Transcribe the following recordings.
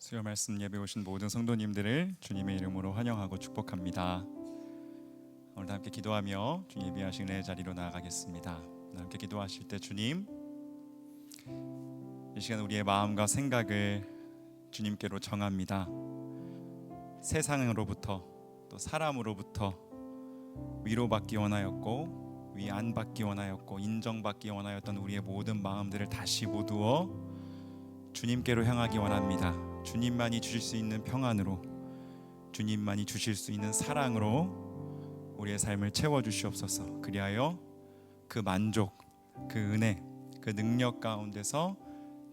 수요 말씀 예배 오신 모든 성도님들을 주님의 이름으로 환영하고 축복합니다. 오늘도 함께 기도하며 주님 예배하시는 자리로 나아가겠습니다. 함께 기도하실 때 주님, 이 시간 우리의 마음과 생각을 주님께로 정합니다. 세상으로부터 또 사람으로부터 위로받기 원하였고 위안받기 원하였고 인정받기 원하였던 우리의 모든 마음들을 다시 모두어 주님께로 향하기 원합니다. 주님만이 주실 수 있는 평안으로, 주님만이 주실 수 있는 사랑으로 우리의 삶을 채워주시옵소서. 그리하여 그 만족, 그 은혜, 그 능력 가운데서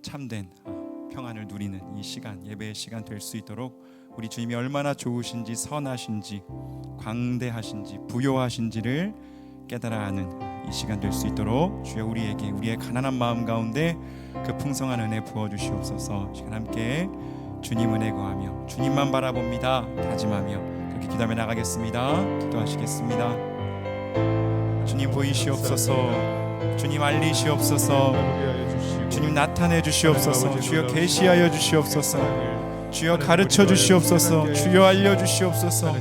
참된 평안을 누리는 이 시간, 예배의 시간 될 수 있도록 우리 주님이 얼마나 좋으신지, 선하신지, 광대하신지, 부요하신지를 깨달아 아는 이 시간 될 수 있도록 주여 우리에게, 우리의 가난한 마음 가운데 그 풍성한 은혜 부어주시옵소서. 이 시간 함께 주님 은혜 구하며 주님만 바라봅니다 다짐하며 그렇게 기도하며 나가겠습니다. 기도하시겠습니다. 주님 보이시옵소서. 주님 알리시옵소서. 주님 나타내 주시옵소서. 주여 계시하여 주시옵소서. 주여 가르쳐 주시옵소서. 주여 알려 주시옵소서.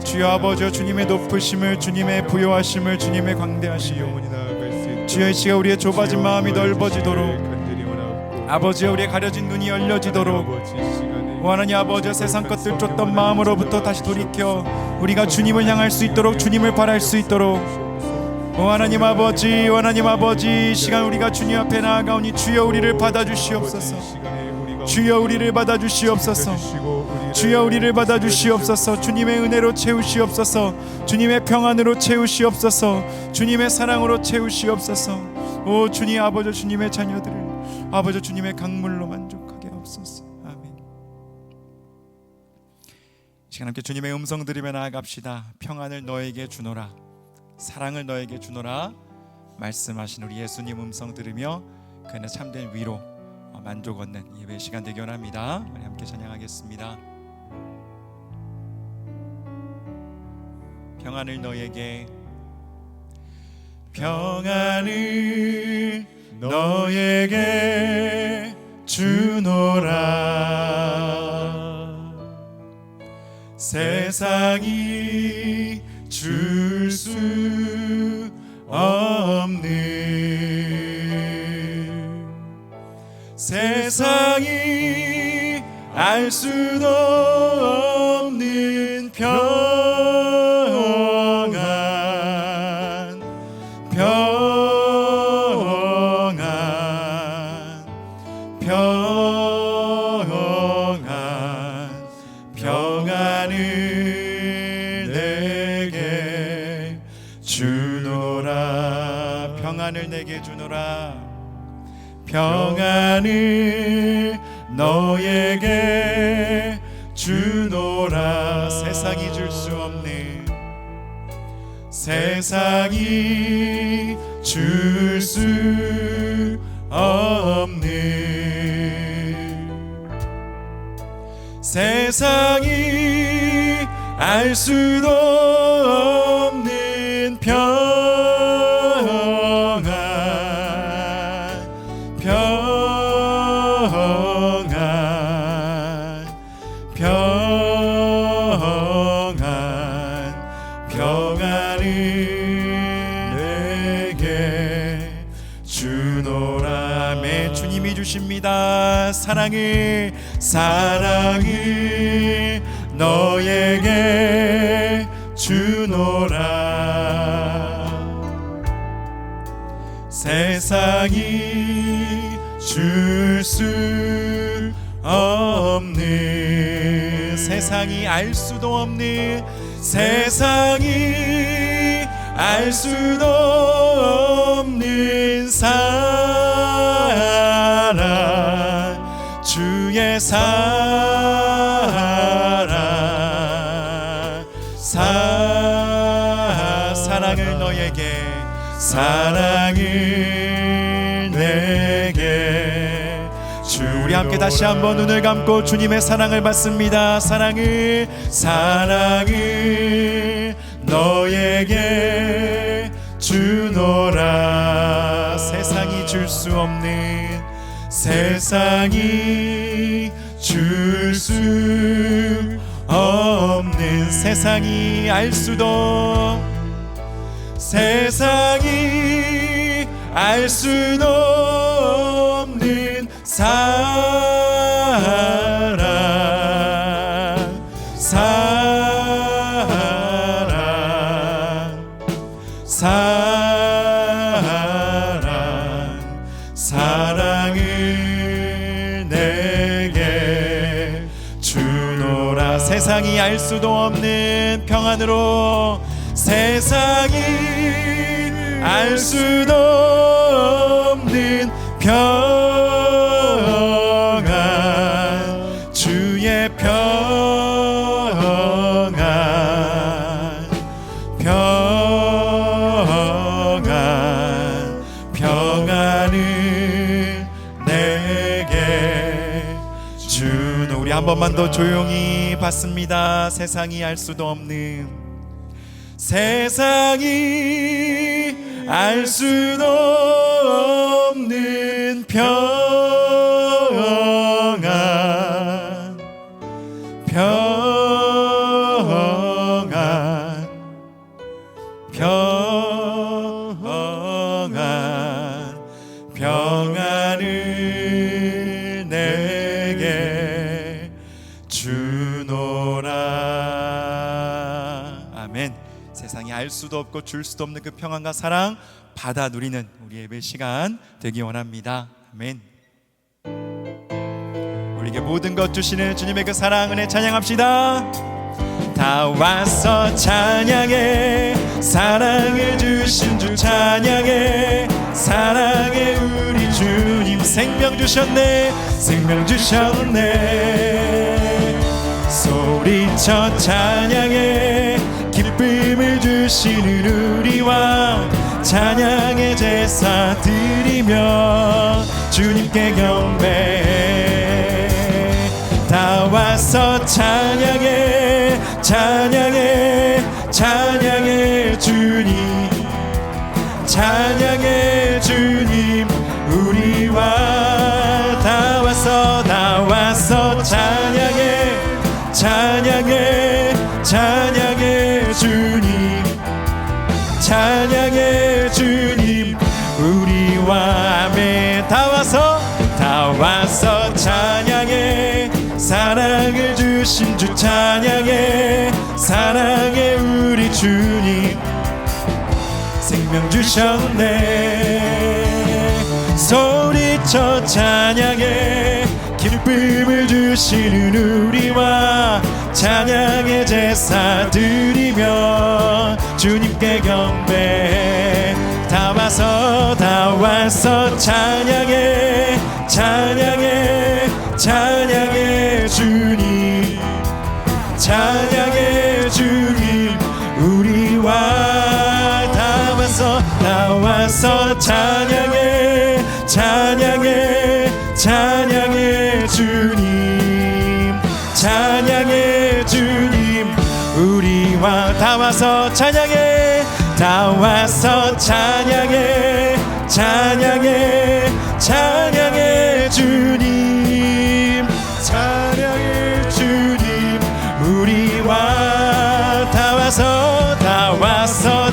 주여 아버지, 주님의 높으심을, 주님의 부요하심을, 주님의 광대하심을, 주여 이 시간 우리의 좁아진 마음이 넓어지도록, 아버지 우리의 가려진 눈이 열려지도록, 오 하나님 아버지, 세상 것들 쫓던 마음으로부터 다시 돌이켜 우리가 주님을 향할 수 있도록, 주님을 바랄 수 있도록, 오 하나님 아버지, 오 하나님 아버지, 이 시간 우리가 주님 앞에 나아가오니 주여 우리를 받아주시옵소서. 주여 우리를 받아주시옵소서. 주여 우리를 받아주시옵소서. 주님의 은혜로 채우시옵소서. 주님의 평안으로 채우시옵소서. 주님의 사랑으로 채우시옵소서. 오 주님 아버지, 주님의 자녀들을 아버지 주님의 강물로 만족하게 하옵소서. 아멘. 이 시간 함께 주님의 음성 들으며 나아갑시다. 평안을 너에게 주노라, 사랑을 너에게 주노라 말씀하신 우리 예수님 음성 들으며 그 안에 참된 위로, 만족 얻는 예배 시간 되기 원합니다. 우리 함께 찬양하겠습니다. 평안을 너에게, 평안을 너에게 주노라. 세상이 줄 수 없는, 세상이 알 수도 없는 평안, 평안, 평안, 평안을 내게 주노라. 평안을 내게 주노라. 평안을 너에게 주노라. 세상이 줄 수 없는, 세상이 줄 수 없는, 세상이 알 수도 없는 평안, 평안, 평안, 평안을 내게 주노라. 매 주님이 주십니다. 사랑을, 사랑을 너에게 주노라. 세상이 줄 수 없는, 세상이 알 수도 없는, 세상이 알 수도 없는 사랑, 주의 사랑, 사랑을 너에게, 사랑을 내게 주. 우리 함께 다시 한번 눈을 감고 주님의 사랑을 받습니다. 사랑을, 사랑을 너에게 주노라. 세상이 줄 수 없는, 세상이 줄 수 없는 세상이 알 수도 없는 사랑을 내게 주노라. 세상이 알 수도 없는 평안으로, 세상이 알 수도 없는 평안, 주의 평안을 내게 주노. 우리 한 번만 더 조용히 받습니다. 세상이 알 수도 없는, 세상이 알 수도 없는 평안, 평안을 내게 주노라. 아멘. 세상이 알 수도 없고 줄 수도 없는 그 평안과 사랑 받아 누리는 우리 예배 시간 되기 원합니다. 아멘. 우리에게 모든 것 주시는 주님의 그 사랑 은혜 찬양합시다. 다 와서 찬양해, 사랑을 주신 주 찬양해, 사랑해 우리 주님. 생명 주셨네, 생명 주셨네. 소리쳐 찬양해, 기쁨을 주시는 우리 왕, 찬양의 제사 드리며 주님께 경배해. 다 와서 찬양해, 찬양해, 찬양해 주님, 찬양해 주님 우리와. 다 와서 찬양해, 찬양해, 찬양해 주님, 찬양해 주님 우리와. 아멘. 다 와서 찬양해, 사랑을 주신 주 찬양해, 사랑해 우리 주님. 생명 주셨네. 소리쳐 찬양해, 기쁨을 주시는 우리와 찬양의 제사 드리며 주님께 경배해. 다 와서 찬양해, 찬양해, 찬양해 주님, 찬양해 주님 우리와. 다 와서 찬양해, 찬양해, 찬양해 주님, 찬양해 주님 우리와. 다 와서 찬양해, 다 와서 찬양해, 찬양해, 찬양해 주님, 찬양해 주님 우리와. 다 와서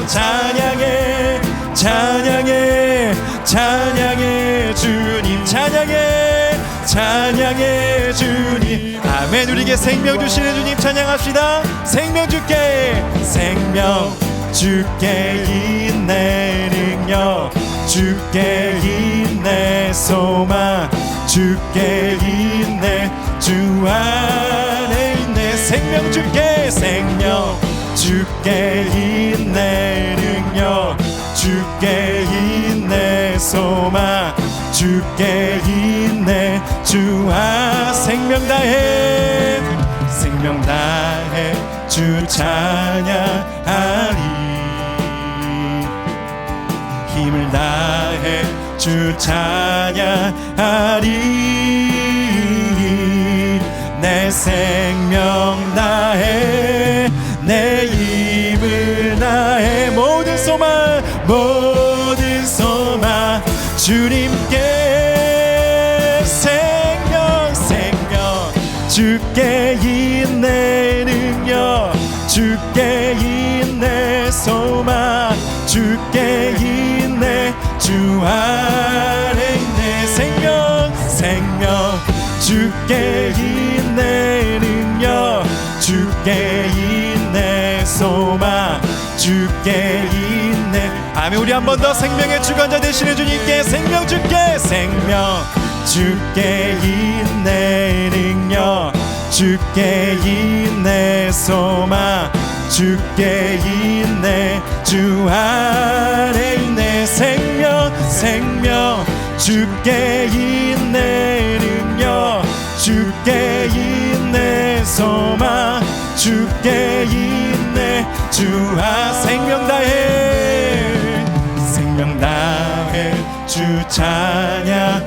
찬양해, 찬양해, 찬양해 주님, 찬양해, 찬양해 주님. 아멘. 우리에게 생명 주시는 주님 찬양합시다. 생명 주께, 생명 주께 있네 능력, 주께 있네 소망, 주께 있네 주 안에 있네. 생명 주께, 생명 주께 있네 능력, 주께 있네 소망, 주께 있네 주 안. 생명 다해, 생명 다해 주 찬양하리, 힘을 다해 주 찬양하리. 내 생명 다해, 내 힘을 다해, 모든 소망, 모든 소망 주님께. 생명, 생명, 주께 있네 능력, 주께 있네 소망, 주께 있네 주 안에 있네 생명, 생명 주께 있네 능력, 주께 있네 소망, 주께 있네. 아멘. 우리 한 번 더 생명의 주관자 되시는 주님께 생명 주께, 생명 주께 있네 능력, 주께 있네 소망, 주께 있네 주 안에 있네 생명, 생명 주께 있네 능력, 주께 있네 소망, 주께 있네 주 아. 생명 다해, 생명 다해 주 찬양하리.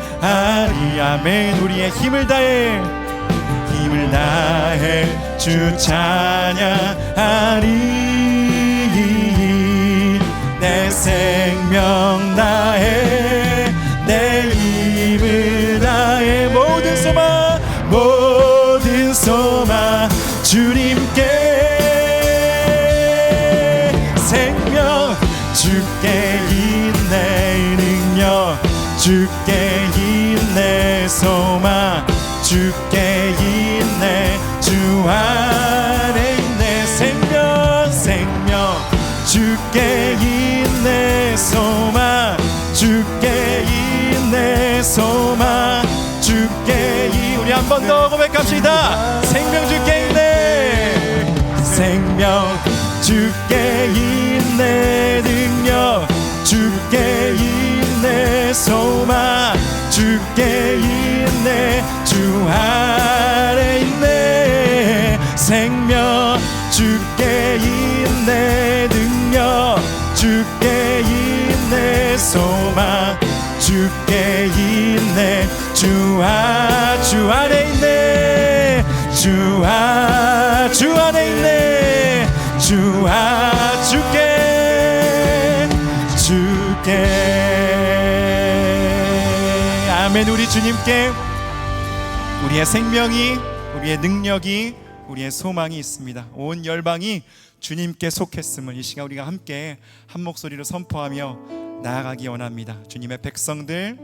아멘. 우리의 힘을 다해, 힘을 다해 주 찬양하리. 내 생명 다해, 내 힘을 다해 모든 소망, 모든 소망 주님께. 생명 주께 있네 능력, 주께 있네 소망, 주께 있네 주 안에 있네 생명, 생명 주께 있네 소망, 주께 있네 소망, 주께 우리 한 번 더 고백합시다. 생명 주께 있네, 생명 주께 있네 능력, 주께 있네 소망, 주께 있네 주 안에 있네 생명, 주께 있네 능력, 주께 있네 소망, 주께 있네 주 안에 있네, 주 안에 있네, 주께. 아멘. 우리 주님께 우리의 생명이, 우리의 능력이, 우리의 소망이 있습니다. 온 열방이 주님께 속했음을 이 시간 우리가 함께 한 목소리로 선포하며 나아가기 원합니다. 주님의 백성들,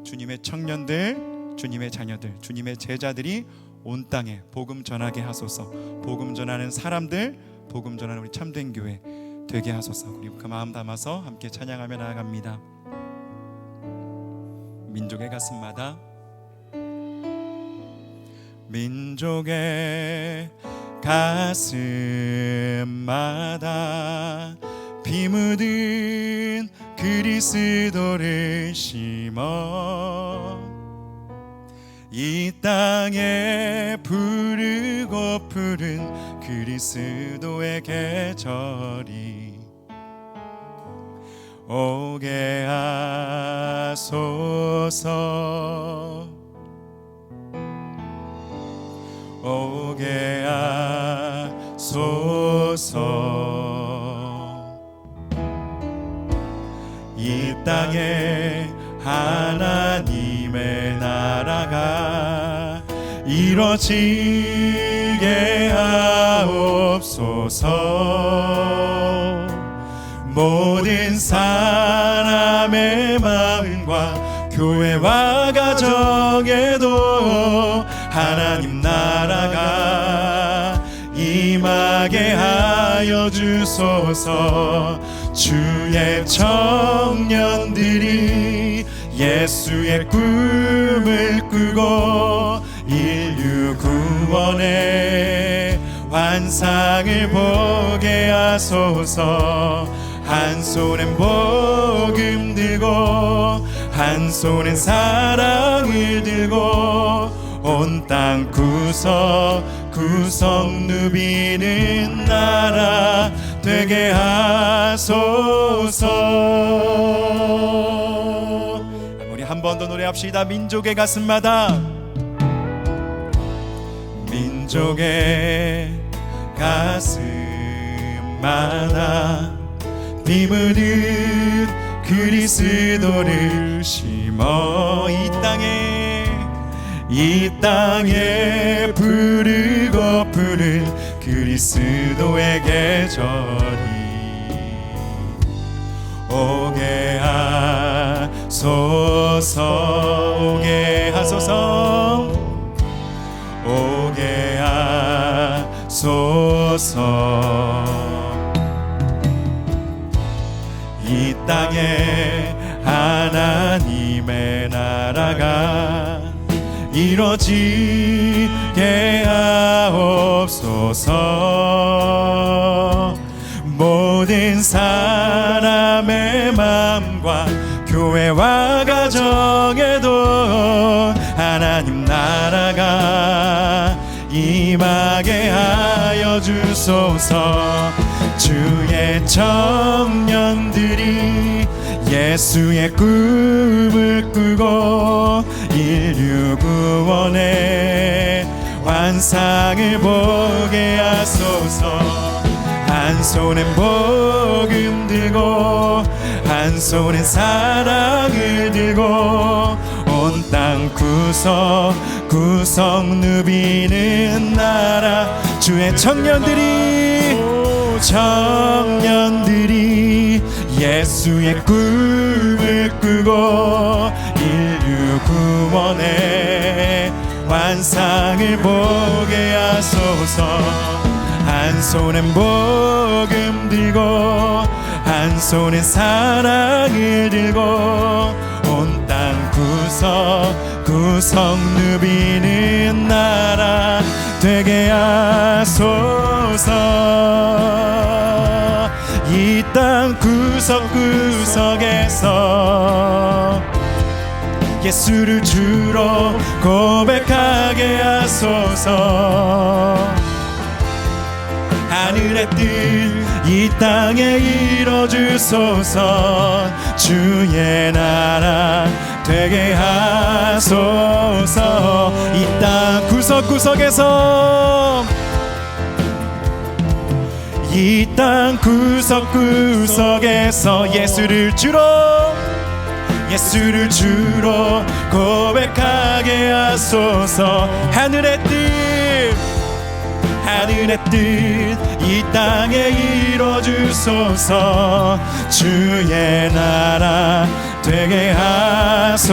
주님의 청년들, 주님의 자녀들, 주님의 제자들이 온 땅에 복음 전하게 하소서. 복음 전하는 사람들, 복음 전하는 우리 참된 교회 되게 하소서. 그리고 그 마음 담아서 함께 찬양하며 나아갑니다. 민족의 가슴마다, 민족의 가슴마다 피 묻은 그리스도를 심어 이 땅에 부르고 푸른 그리스도의 계절이 오게 하소서, 오게 하소서. 이 땅에 하나님의 나라가 이루어지게 하옵소서. 모든 사람의 마음과 교회와 가정에도 하나님 나라가 임하게 하여 주소서. 주의 청년들이 예수의 꿈을 꾸고 인류 구원의 환상을 보게 하소서. 한 손엔 복음 들고 한 손엔 사랑을 들고 온 땅 구석구석 누비는 나라 되게 하소서. 우리 한 번 더 노래합시다. 민족의 가슴마다, 민족의 가슴마다 피 묻은 그리스도를 심어 이 땅에 이 땅에 부르고 부른 그리스도의 계절이 오게 하소서, 오게 하소서, 오게 하소서. 이 땅에 하나님의 나라가 이루어지게 하옵소서. 모든 사람의 마음과 교회와 가정에도 하나님 나라가 임하게 하여 주소서. 주의 청년들이 예수의 꿈을 꾸고 인류 구원의 환상을 보게 하소서. 한 손엔 복음 들고 한 손엔 사랑을 들고 온 땅 구석구석 누비는 나라. 주의 청년들이 예수의 꿈을 꾸고 인류 구원의 환상을 보게 하소서. 한 손엔 복음 들고 한 손엔 사랑을 들고 온 땅 구석구석 누비는 나라 되게 하소서. 이 땅 구석구석에서 예수를 주로 고백하게 하소서. 하늘의 뜻 이 땅에 이뤄주소서. 주의 나라 되게 하소서. 이 땅 구석구석에서 이 땅 구석구석에서 예수를 주로 고백하게 하소서. 하늘의 뜻 이 땅에 이뤄주소서. 주의 나라 되게 하소서.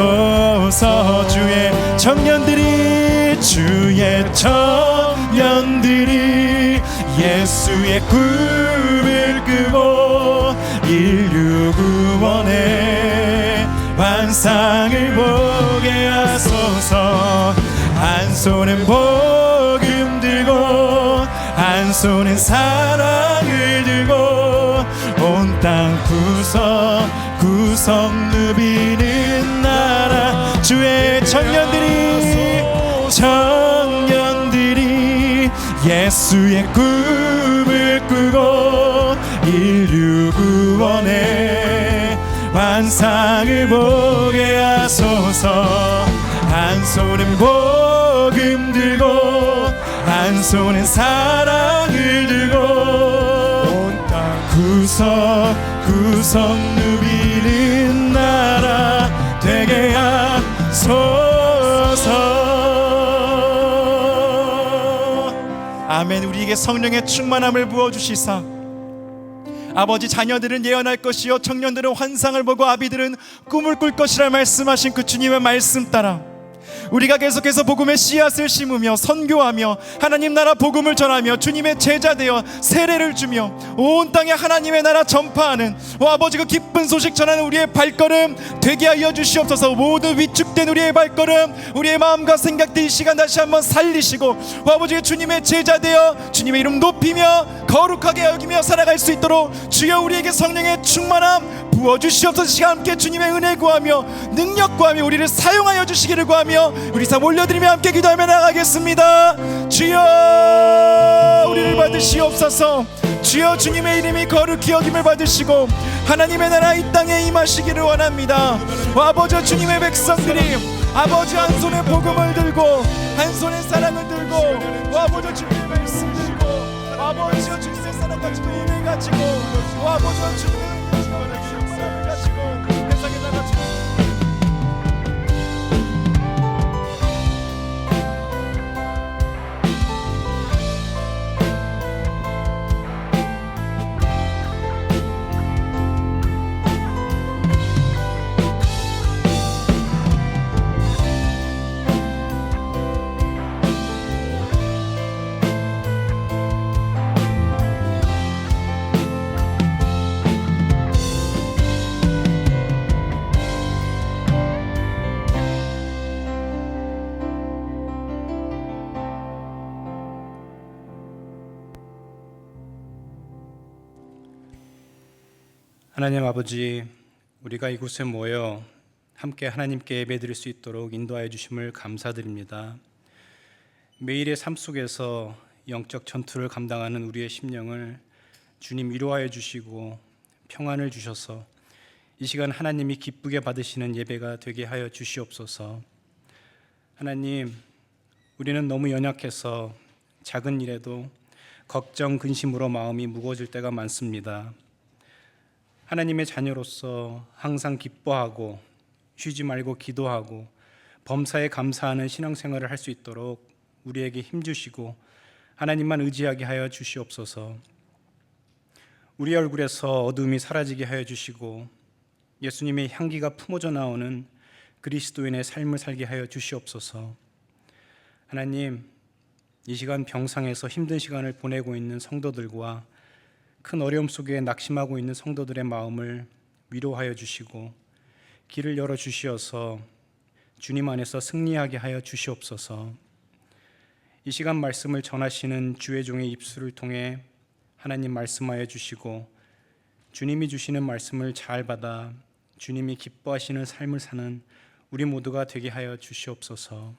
주의 청년들이 예수의 꿈을 꾸고 인류 구원의 환상을 보게 하소서. 한 손엔 복음 들고 한 손엔 사랑을 들고 온 땅 구석구석 누비는 나라. 주의 청년들이 예수의 꿈을 꾸고 인류 구원의 환상을 보게 하소서. 한 손엔 복음 들고 한 손엔 사랑을 들고 온 땅 구석구석 누비는 나라 되게 하소서. 아멘. 우리에게 성령의 충만함을 부어주시사 아버지, 자녀들은 예언할 것이요 청년들은 환상을 보고 아비들은 꿈을 꿀 것이라 말씀하신 그 주님의 말씀 따라 우리가 계속해서 복음의 씨앗을 심으며 선교하며 하나님 나라 복음을 전하며 주님의 제자 되어 세례를 주며 온 땅에 하나님의 나라 전파하는 아버지 그 기쁜 소식 전하는 우리의 발걸음 되게 하여 주시옵소서. 모든 위축된 우리의 발걸음, 우리의 마음과 생각들 이 시간 다시 한번 살리시고 아버지 주님의 제자 되어 주님의 이름 높이며 거룩하게 여기며 살아갈 수 있도록 주여 우리에게 성령의 충만함 부어주시옵소서. 시간 함께 주님의 은혜 구하며 능력 구하며 우리를 사용하여 주시기를 구하며 우리 삶 올려드리며 함께 기도하며 나가겠습니다. 주여 우리를 받으시옵소서. 주여 주님의 이름이 거룩히 여김을 받으시고 하나님의 나라 이 땅에 임하시기를 원합니다. 아버지 주님의 백성들이 아버지 한 손에 복음을 들고 한 손에 사랑을 들고 아버지 주님의 말씀 들고 아버지 주님의 사랑 가지고 은혜 가지고 아버지 주님의 가지고 세상에 나가지고 하나님 아버지, 우리가 이곳에 모여 함께 하나님께 예배드릴 수 있도록 인도하여 주심을 감사드립니다. 매일의 삶 속에서 영적 전투를 감당하는 우리의 심령을 주님 위로하여 주시고 평안을 주셔서 이 시간 하나님이 기쁘게 받으시는 예배가 되게 하여 주시옵소서. 하나님, 우리는 너무 연약해서 작은 일에도 걱정, 근심으로 마음이 무거워질 때가 많습니다. 하나님의 자녀로서 항상 기뻐하고 쉬지 말고 기도하고 범사에 감사하는 신앙생활을 할 수 있도록 우리에게 힘주시고 하나님만 의지하게 하여 주시옵소서. 우리 얼굴에서 어둠이 사라지게 하여 주시고 예수님의 향기가 품어져 나오는 그리스도인의 삶을 살게 하여 주시옵소서. 하나님, 이 시간 병상에서 힘든 시간을 보내고 있는 성도들과 큰 어려움 속에 낙심하고 있는 성도들의 마음을 위로하여 주시고 길을 열어 주시어서 주님 안에서 승리하게 하여 주시옵소서. 이 시간 말씀을 전하시는 주의 종의 입술을 통해 하나님 말씀하여 주시고 주님이 주시는 말씀을 잘 받아 주님이 기뻐하시는 삶을 사는 우리 모두가 되게 하여 주시옵소서.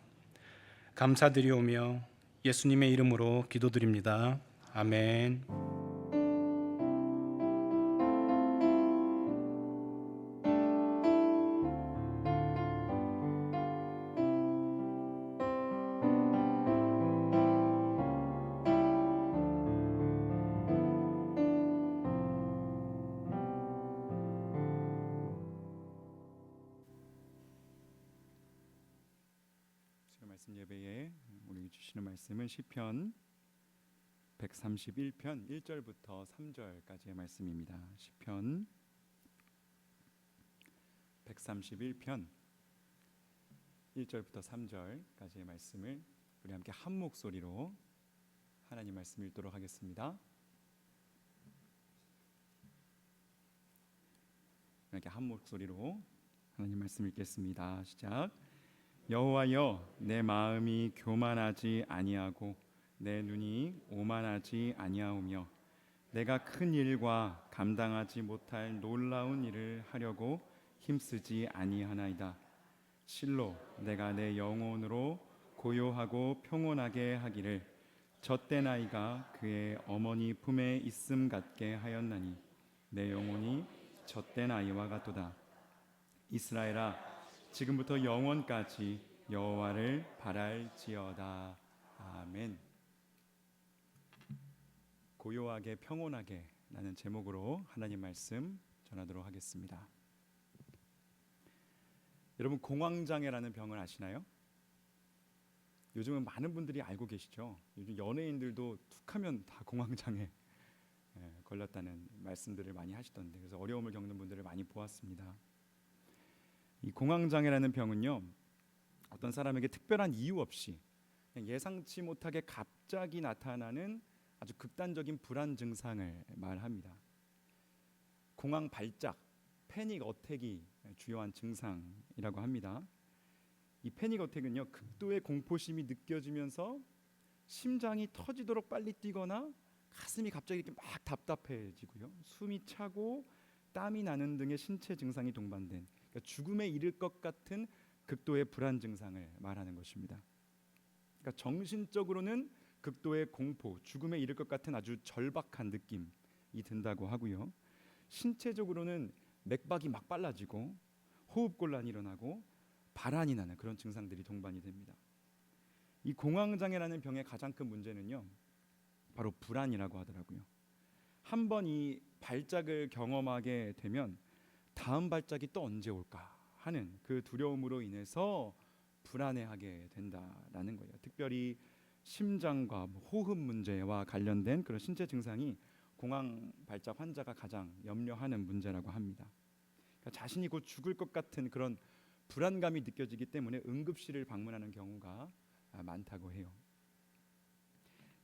감사드리오며 예수님의 이름으로 기도드립니다. 아멘. 지금 말씀 예배에 우리 주시는 말씀은 시편 131편 1절부터 3절까지의 말씀입니다. 시편 131편 1절부터 3절까지의 말씀을 우리 함께 한 목소리로 하나님 말씀 읽도록 하겠습니다. 이렇게 한 목소리로 하나님 말씀 읽겠습니다. 시작. 여호와여, 내 마음이 교만하지 아니하고 내 눈이 오만하지 아니하오며 내가 큰 일과 감당하지 못할 놀라운 일을 하려고 힘쓰지 아니하나이다. 실로 내가 내 영혼으로 고요하고 평온하게 하기를 젖된 아이가 그의 어머니 품에 있음 같게 하였나니 내 영혼이 젖된 아이와 같도다. 이스라엘아, 지금부터 영원까지 여호와를 바랄지어다. 아멘. 고요하게 평온하게 라는 제목으로 하나님 말씀 전하도록 하겠습니다. 여러분, 공황장애라는 병을 아시나요? 요즘은 많은 분들이 알고 계시죠. 요즘 연예인들도 툭하면 다 공황장애 걸렸다는 말씀들을 많이 하시던데, 그래서 어려움을 겪는 분들을 많이 보았습니다. 이 공황장애라는 병은요, 어떤 사람에게 특별한 이유 없이 그냥 예상치 못하게 갑자기 나타나는 아주 극단적인 불안 증상을 말합니다. 공황 발작, 패닉 어택이 주요한 증상이라고 합니다. 이 패닉 어택은요, 극도의 공포심이 느껴지면서 심장이 터지도록 빨리 뛰거나 가슴이 갑자기 이렇게 막 답답해지고요, 숨이 차고 땀이 나는 등의 신체 증상이 동반된, 그러니까 죽음에 이를 것 같은 극도의 불안 증상을 말하는 것입니다. 그러니까 정신적으로는 극도의 공포, 죽음에 이를 것 같은 아주 절박한 느낌이 든다고 하고요, 신체적으로는 맥박이 막 빨라지고 호흡곤란이 일어나고 발한이 나는 그런 증상들이 동반이 됩니다. 이 공황장애라는 병의 가장 큰 문제는요, 바로 불안이라고 하더라고요. 한번 이 발작을 경험하게 되면 다음 발작이 또 언제 올까 하는 그 두려움으로 인해서 불안해하게 된다라는 거예요. 특별히 심장과 호흡 문제와 관련된 그런 신체 증상이 공황 발작 환자가 가장 염려하는 문제라고 합니다. 그러니까 자신이 곧 죽을 것 같은 그런 불안감이 느껴지기 때문에 응급실을 방문하는 경우가 많다고 해요.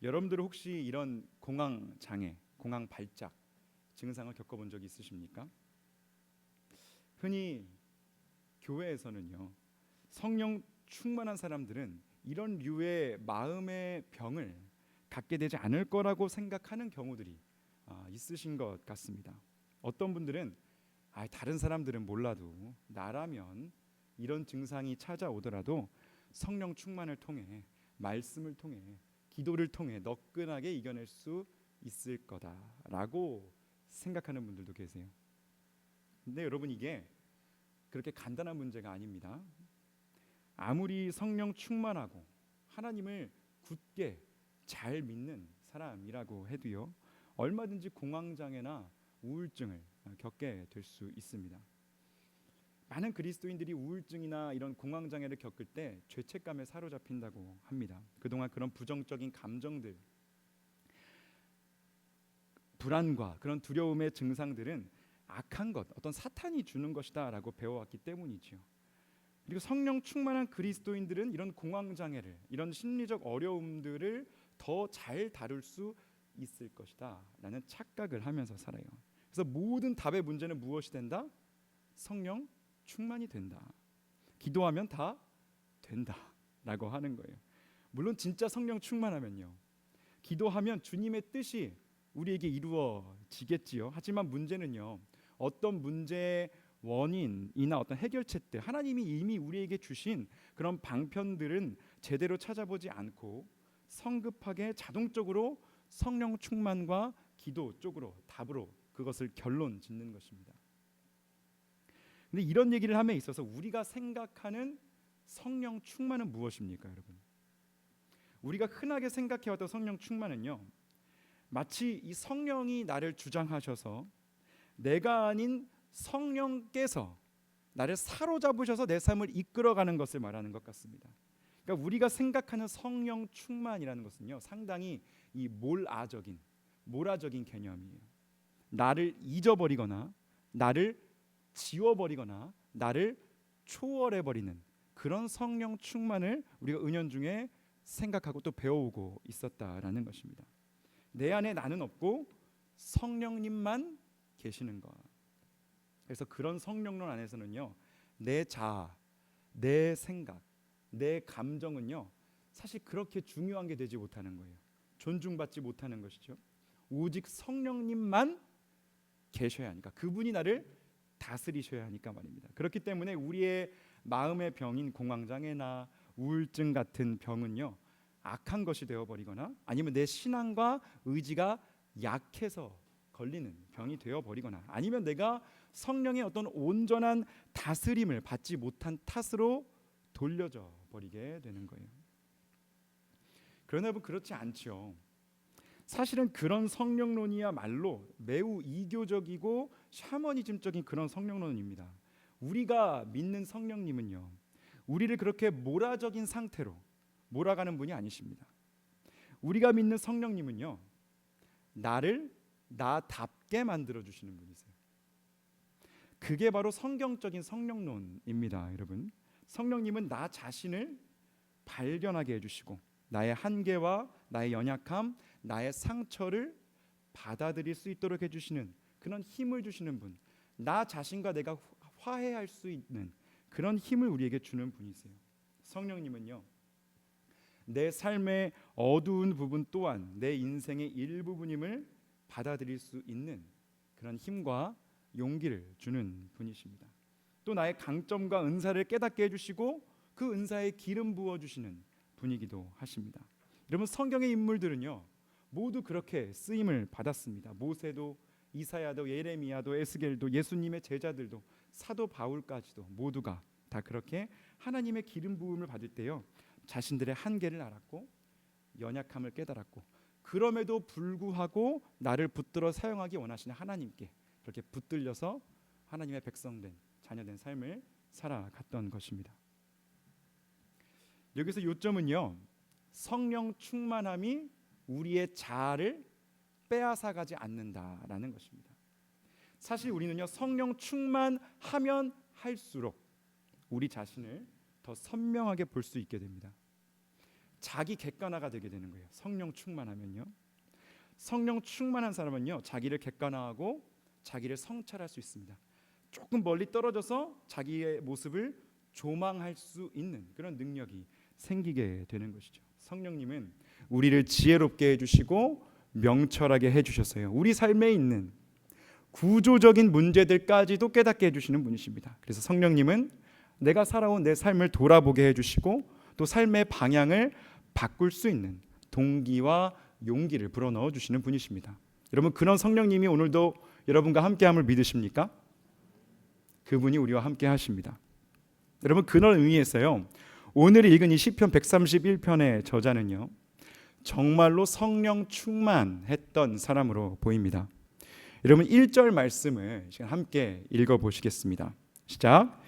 여러분들 혹시 이런 공황 장애, 공황 발작 증상을 겪어본 적이 있으십니까? 흔히 교회에서는요, 성령 충만한 사람들은 이런 류의 마음의 병을 갖게 되지 않을 거라고 생각하는 경우들이 있으신 것 같습니다. 어떤 분들은 다른 사람들은 몰라도 나라면 이런 증상이 찾아오더라도 성령 충만을 통해, 말씀을 통해, 기도를 통해 너끈하게 이겨낼 수 있을 거다라고 생각하는 분들도 계세요. 근데 여러분, 이게 그렇게 간단한 문제가 아닙니다. 아무리 성령 충만하고 하나님을 굳게 잘 믿는 사람이라고 해도요, 얼마든지 공황장애나 우울증을 겪게 될 수 있습니다. 많은 그리스도인들이 우울증이나 이런 공황장애를 겪을 때 죄책감에 사로잡힌다고 합니다. 그동안 그런 부정적인 감정들, 불안과 그런 두려움의 증상들은 악한 것, 어떤 사탄이 주는 것이다 라고 배워왔기 때문이죠. 그리고 성령 충만한 그리스도인들은 이런 공황장애를, 이런 심리적 어려움들을 더 잘 다룰 수 있을 것이다 라는 착각을 하면서 살아요. 그래서 모든 답의 문제는 무엇이 된다? 성령 충만이 된다. 기도하면 다 된다 라고 하는 거예요. 물론 진짜 성령 충만하면요, 기도하면 주님의 뜻이 우리에게 이루어지겠지요. 하지만 문제는요, 어떤 문제의 원인이나 어떤 해결책들, 하나님이 이미 우리에게 주신 그런 방편들은 제대로 찾아보지 않고 성급하게 자동적으로 성령 충만과 기도 쪽으로, 답으로 그것을 결론 짓는 것입니다. 근데 이런 얘기를 함에 있어서 우리가 생각하는 성령 충만은 무엇입니까, 여러분? 우리가 흔하게 생각해왔던 성령 충만은요, 마치 이 성령이 나를 주장하셔서 내가 아닌 성령께서 나를 사로잡으셔서 내 삶을 이끌어가는 것을 말하는 것 같습니다. 그러니까 우리가 생각하는 성령 충만이라는 것은요, 상당히 이 몰아적인 개념이에요. 나를 잊어버리거나 나를 지워버리거나 나를 초월해버리는 그런 성령 충만을 우리가 은연중에 생각하고 또 배워오고 있었다라는 것입니다. 내 안에 나는 없고 성령님만 계시는 것. 그래서 그런 성령론 안에서는요, 내 자아, 내 생각, 내 감정은요, 사실 그렇게 중요한 게 되지 못하는 거예요. 존중받지 못하는 것이죠. 오직 성령님만 계셔야 하니까, 그분이 나를 다스리셔야 하니까 말입니다. 그렇기 때문에 우리의 마음의 병인 공황장애나 우울증 같은 병은요, 악한 것이 되어버리거나 아니면 내 신앙과 의지가 약해서 걸리는 병이 되어버리거나 아니면 내가 성령의 어떤 온전한 다스림을 받지 못한 탓으로 돌려져 버리게 되는 거예요. 그러나 여러분, 그렇지 않죠. 사실은 그런 성령론이야말로 매우 이교적이고 샤머니즘적인 그런 성령론입니다. 우리가 믿는 성령님은요, 우리를 그렇게 몰아적인 상태로 몰아가는 분이 아니십니다. 우리가 믿는 성령님은요, 나를 나답게 만들어 주시는 분이세요. 그게 바로 성경적인 성령론입니다, 여러분. 성령님은 나 자신을 발견하게 해주시고 나의 한계와 나의 연약함, 나의 상처를 받아들일 수 있도록 해주시는 그런 힘을 주시는 분, 나 자신과 내가 화해할 수 있는 그런 힘을 우리에게 주는 분이세요. 성령님은요, 내 삶의 어두운 부분 또한 내 인생의 일부분임을 받아들일 수 있는 그런 힘과 용기를 주는 분이십니다. 또 나의 강점과 은사를 깨닫게 해주시고 그 은사에 기름 부어주시는 분이기도 하십니다. 여러분, 성경의 인물들은요, 모두 그렇게 쓰임을 받았습니다. 모세도, 이사야도, 예레미야도, 에스겔도, 예수님의 제자들도, 사도 바울까지도 모두가 다 그렇게 하나님의 기름 부음을 받을 때요, 자신들의 한계를 알았고 연약함을 깨달았고, 그럼에도 불구하고 나를 붙들어 사용하기 원하시는 하나님께 그렇게 붙들려서 하나님의 백성된 자녀된 삶을 살아갔던 것입니다. 여기서 요점은요, 성령 충만함이 우리의 자아를 빼앗아가지 않는다라는 것입니다. 사실 우리는요, 성령 충만하면 할수록 우리 자신을 더 선명하게 볼 수 있게 됩니다. 자기 객관화가 되게 되는 거예요. 성령 충만하면요, 성령 충만한 사람은요, 자기를 객관화하고 자기를 성찰할 수 있습니다. 조금 멀리 떨어져서 자기의 모습을 조망할 수 있는 그런 능력이 생기게 되는 것이죠. 성령님은 우리를 지혜롭게 해주시고 명철하게 해주셨어요. 우리 삶에 있는 구조적인 문제들까지도 깨닫게 해주시는 분이십니다. 그래서 성령님은 내가 살아온 내 삶을 돌아보게 해주시고 또 삶의 방향을 바꿀 수 있는 동기와 용기를 불어넣어 주시는 분이십니다. 여러분, 그런 성령님이 오늘도 여러분과 함께함을 믿으십니까? 그분이 우리와 함께 하십니다. 여러분, 그런 의미에서요, 오늘 읽은 이 시편 131편의 저자는요, 정말로 성령 충만했던 사람으로 보입니다. 여러분, 1절 말씀을 함께 읽어보시겠습니다. 시작.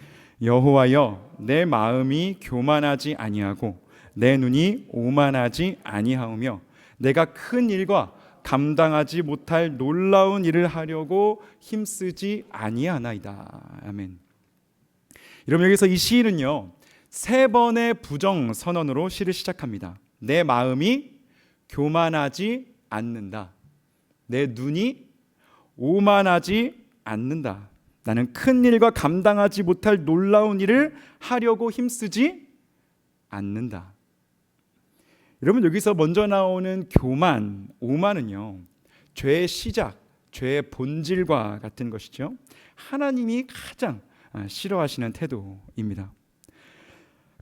여호와여, 내 마음이 교만하지 아니하고 내 눈이 오만하지 아니하오며 내가 큰 일과 감당하지 못할 놀라운 일을 하려고 힘쓰지 아니하나이다. 아멘. 여러분, 여기서 이 시인은요, 3번의 부정 선언으로 시를 시작합니다. 내 마음이 교만하지 않는다. 내 눈이 오만하지 않는다. 나는 큰 일과 감당하지 못할 놀라운 일을 하려고 힘쓰지 않는다. 여러분, 여기서 먼저 나오는 교만, 오만은요, 죄의 시작, 죄의 본질과 같은 것이죠. 하나님이 가장 싫어하시는 태도입니다.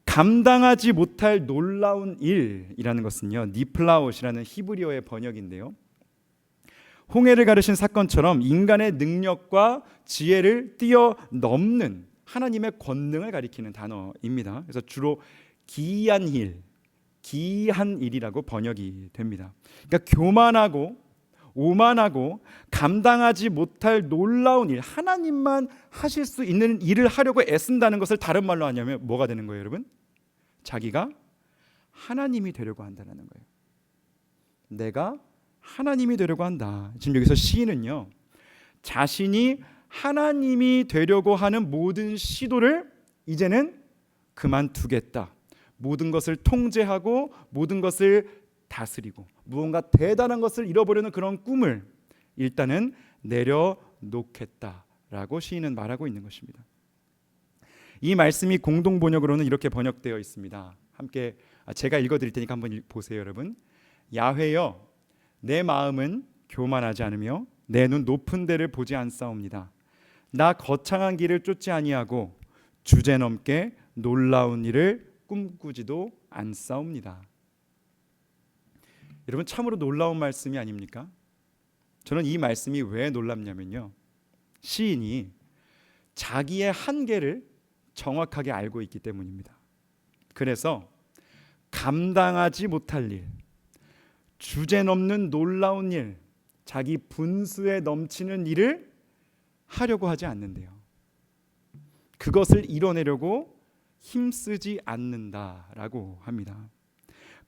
감당하지 못할 놀라운 일이라는 것은요, 니플라웃이라는 히브리어의 번역인데요, 홍해를 가르신 사건처럼 인간의 능력과 지혜를 뛰어넘는 하나님의 권능을 가리키는 단어입니다. 그래서 주로 기이한 일이라고 번역이 됩니다. 그러니까 교만하고 오만하고 감당하지 못할 놀라운 일, 하나님만 하실 수 있는 일을 하려고 애쓴다는 것을 다른 말로 하냐면 뭐가 되는 거예요, 여러분? 자기가 하나님이 되려고 한다는 거예요. 내가 하나님이 되려고 한다. 지금 여기서 시인은요, 자신이 하나님이 되려고 하는 모든 시도를 이제는 그만두겠다. 모든 것을 통제하고 모든 것을 다스리고 무언가 대단한 것을 잃어버리는 그런 꿈을 일단은 내려놓겠다라고 시인은 말하고 있는 것입니다. 이 말씀이 공동 번역으로는 이렇게 번역되어 있습니다. 함께 제가 읽어드릴 테니까 한번 보세요, 여러분. 야훼여, 내 마음은 교만하지 않으며 내 눈 높은 데를 보지 않사옵니다. 나 거창한 길을 쫓지 아니하고 주제넘게 놀라운 일을 꿈꾸지도 않사옵니다. 여러분, 참으로 놀라운 말씀이 아닙니까? 저는 이 말씀이 왜 놀랍냐면요, 시인이 자기의 한계를 정확하게 알고 있기 때문입니다. 그래서 감당하지 못할 일, 주제넘는 놀라운 일, 자기 분수에 넘치는 일을 하려고 하지 않는데요, 그것을 이뤄내려고 힘쓰지 않는다라고 합니다.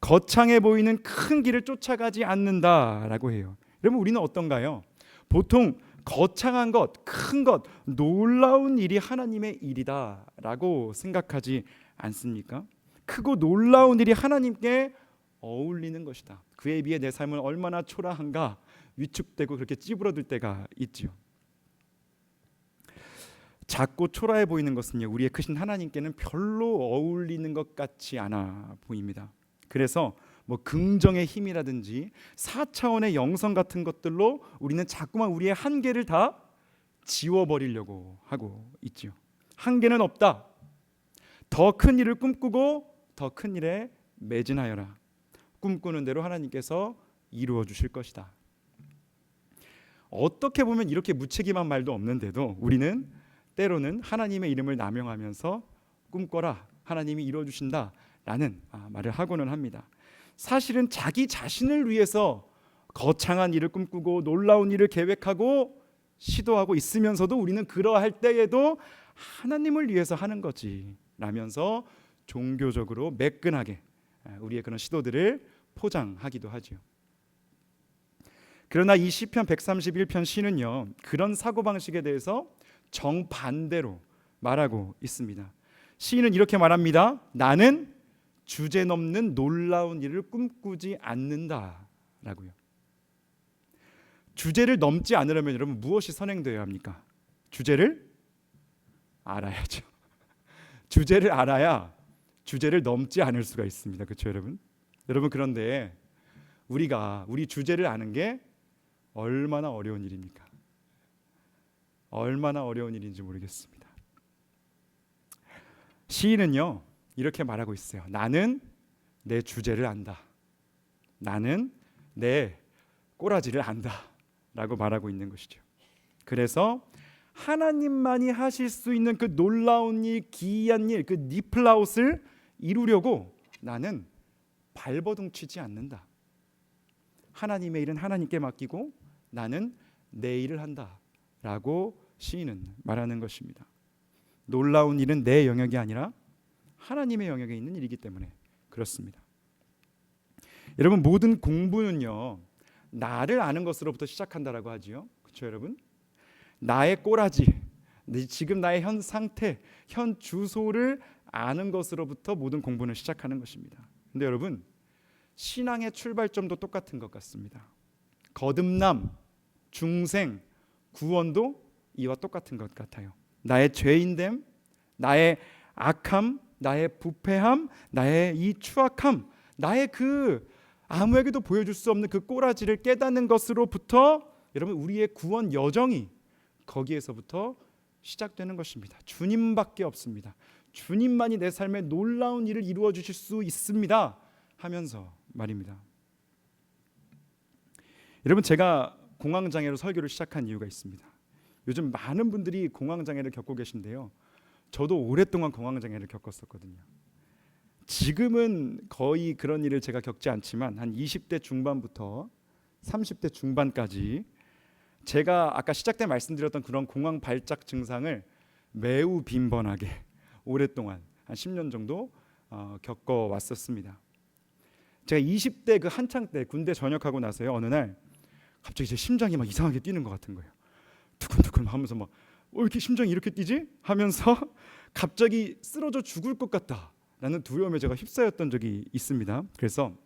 거창해 보이는 큰 길을 쫓아가지 않는다라고 해요. 여러분, 우리는 어떤가요? 보통 거창한 것, 큰 것, 놀라운 일이 하나님의 일이다라고 생각하지 않습니까? 크고 놀라운 일이 하나님께 어울리는 것이다. 그에 비해 내 삶은 얼마나 초라한가 위축되고 그렇게 찌부러들 때가 있지요. 작고 초라해 보이는 것은요, 우리의 크신 하나님께는 별로 어울리는 것 같지 않아 보입니다. 그래서 뭐 긍정의 힘이라든지 4차원의 영성 같은 것들로 우리는 자꾸만 우리의 한계를 다 지워버리려고 하고 있지요. 한계는 없다. 더 큰 일을 꿈꾸고 더 큰 일에 매진하여라. 꿈꾸는 대로 하나님께서 이루어 주실 것이다. 어떻게 보면 이렇게 무책임한 말도 없는데도 우리는 때로는 하나님의 이름을 남용하면서 꿈꿔라, 하나님이 이루어 주신다라는 말을 하고는 합니다. 사실은 자기 자신을 위해서 거창한 일을 꿈꾸고 놀라운 일을 계획하고 시도하고 있으면서도 우리는 그러할 때에도 하나님을 위해서 하는 거지 라면서 종교적으로 매끈하게 우리의 그런 시도들을 포장하기도 하죠. 그러나 이 시편 131편 시는요, 그런 사고방식에 대해서 정반대로 말하고 있습니다. 시인은 이렇게 말합니다. 나는 주제넘는 놀라운 일을 꿈꾸지 않는다라고요. 주제를 넘지 않으려면 여러분 무엇이 선행되어야 합니까? 주제를 알아야죠. 주제를 알아야 주제를 넘지 않을 수가 있습니다. 그렇죠, 여러분? 여러분, 그런데 우리 주제를 아는 게 얼마나 어려운 일입니까? 얼마나 어려운 일인지 모르겠습니다. 시인은요 이렇게 말하고 있어요. 나는 내 주제를 안다. 나는 내 꼬라지를 안다 라고 말하고 있는 것이죠. 그래서 하나님만이 하실 수 있는 그 놀라운 일, 기이한 일, 그 니플라웃을 이루려고 나는 발버둥 치지 않는다. 하나님의 일은 하나님께 맡기고 나는 내 일을 한다 라고 시인은 말하는 것입니다. 놀라운 일은 내 영역이 아니라 하나님의 영역에 있는 일이기 때문에 그렇습니다. 여러분, 모든 공부는요 나를 아는 것으로부터 시작한다라고 하지요. 그렇죠 여러분? 나의 꼬라지, 지금 나의 현 상태, 현 주소를 아는 것으로부터 모든 공부는 시작하는 것입니다. 근데 여러분, 신앙의 출발점도 똑같은 것 같습니다. 거듭남, 중생, 구원도 이와 똑같은 것 같아요. 나의 죄인됨, 나의 악함, 나의 부패함, 나의 이 추악함, 나의 그 아무에게도 보여줄 수 없는 그 꼬라지를 깨닫는 것으로부터 여러분 우리의 구원 여정이 거기에서부터 시작되는 것입니다. 주님밖에 없습니다. 주님만이 내 삶에 놀라운 일을 이루어 주실 수 있습니다 하면서 말입니다. 여러분, 제가 공황장애로 설교를 시작한 이유가 있습니다. 요즘 많은 분들이 공황장애를 겪고 계신데요, 저도 오랫동안 공황장애를 겪었었거든요. 지금은 거의 그런 일을 제가 겪지 않지만 한 20대 중반부터 30대 중반까지 제가 아까 시작 때 말씀드렸던 그런 공황 발작 증상을 매우 빈번하게 오랫동안 한 10년 정도 겪어왔었습니다. 제가 20대 그 한창 때 군대 전역하고 나서요, 어느 날 갑자기 제 심장이 막 이상하게 뛰는 것 같은 거예요. 두근두근 하면서 막 이렇게 심장이 이렇게 뛰지? 하면서 갑자기 쓰러져 죽을 것 같다라는 두려움에 제가 휩싸였던 적이 있습니다. 그래서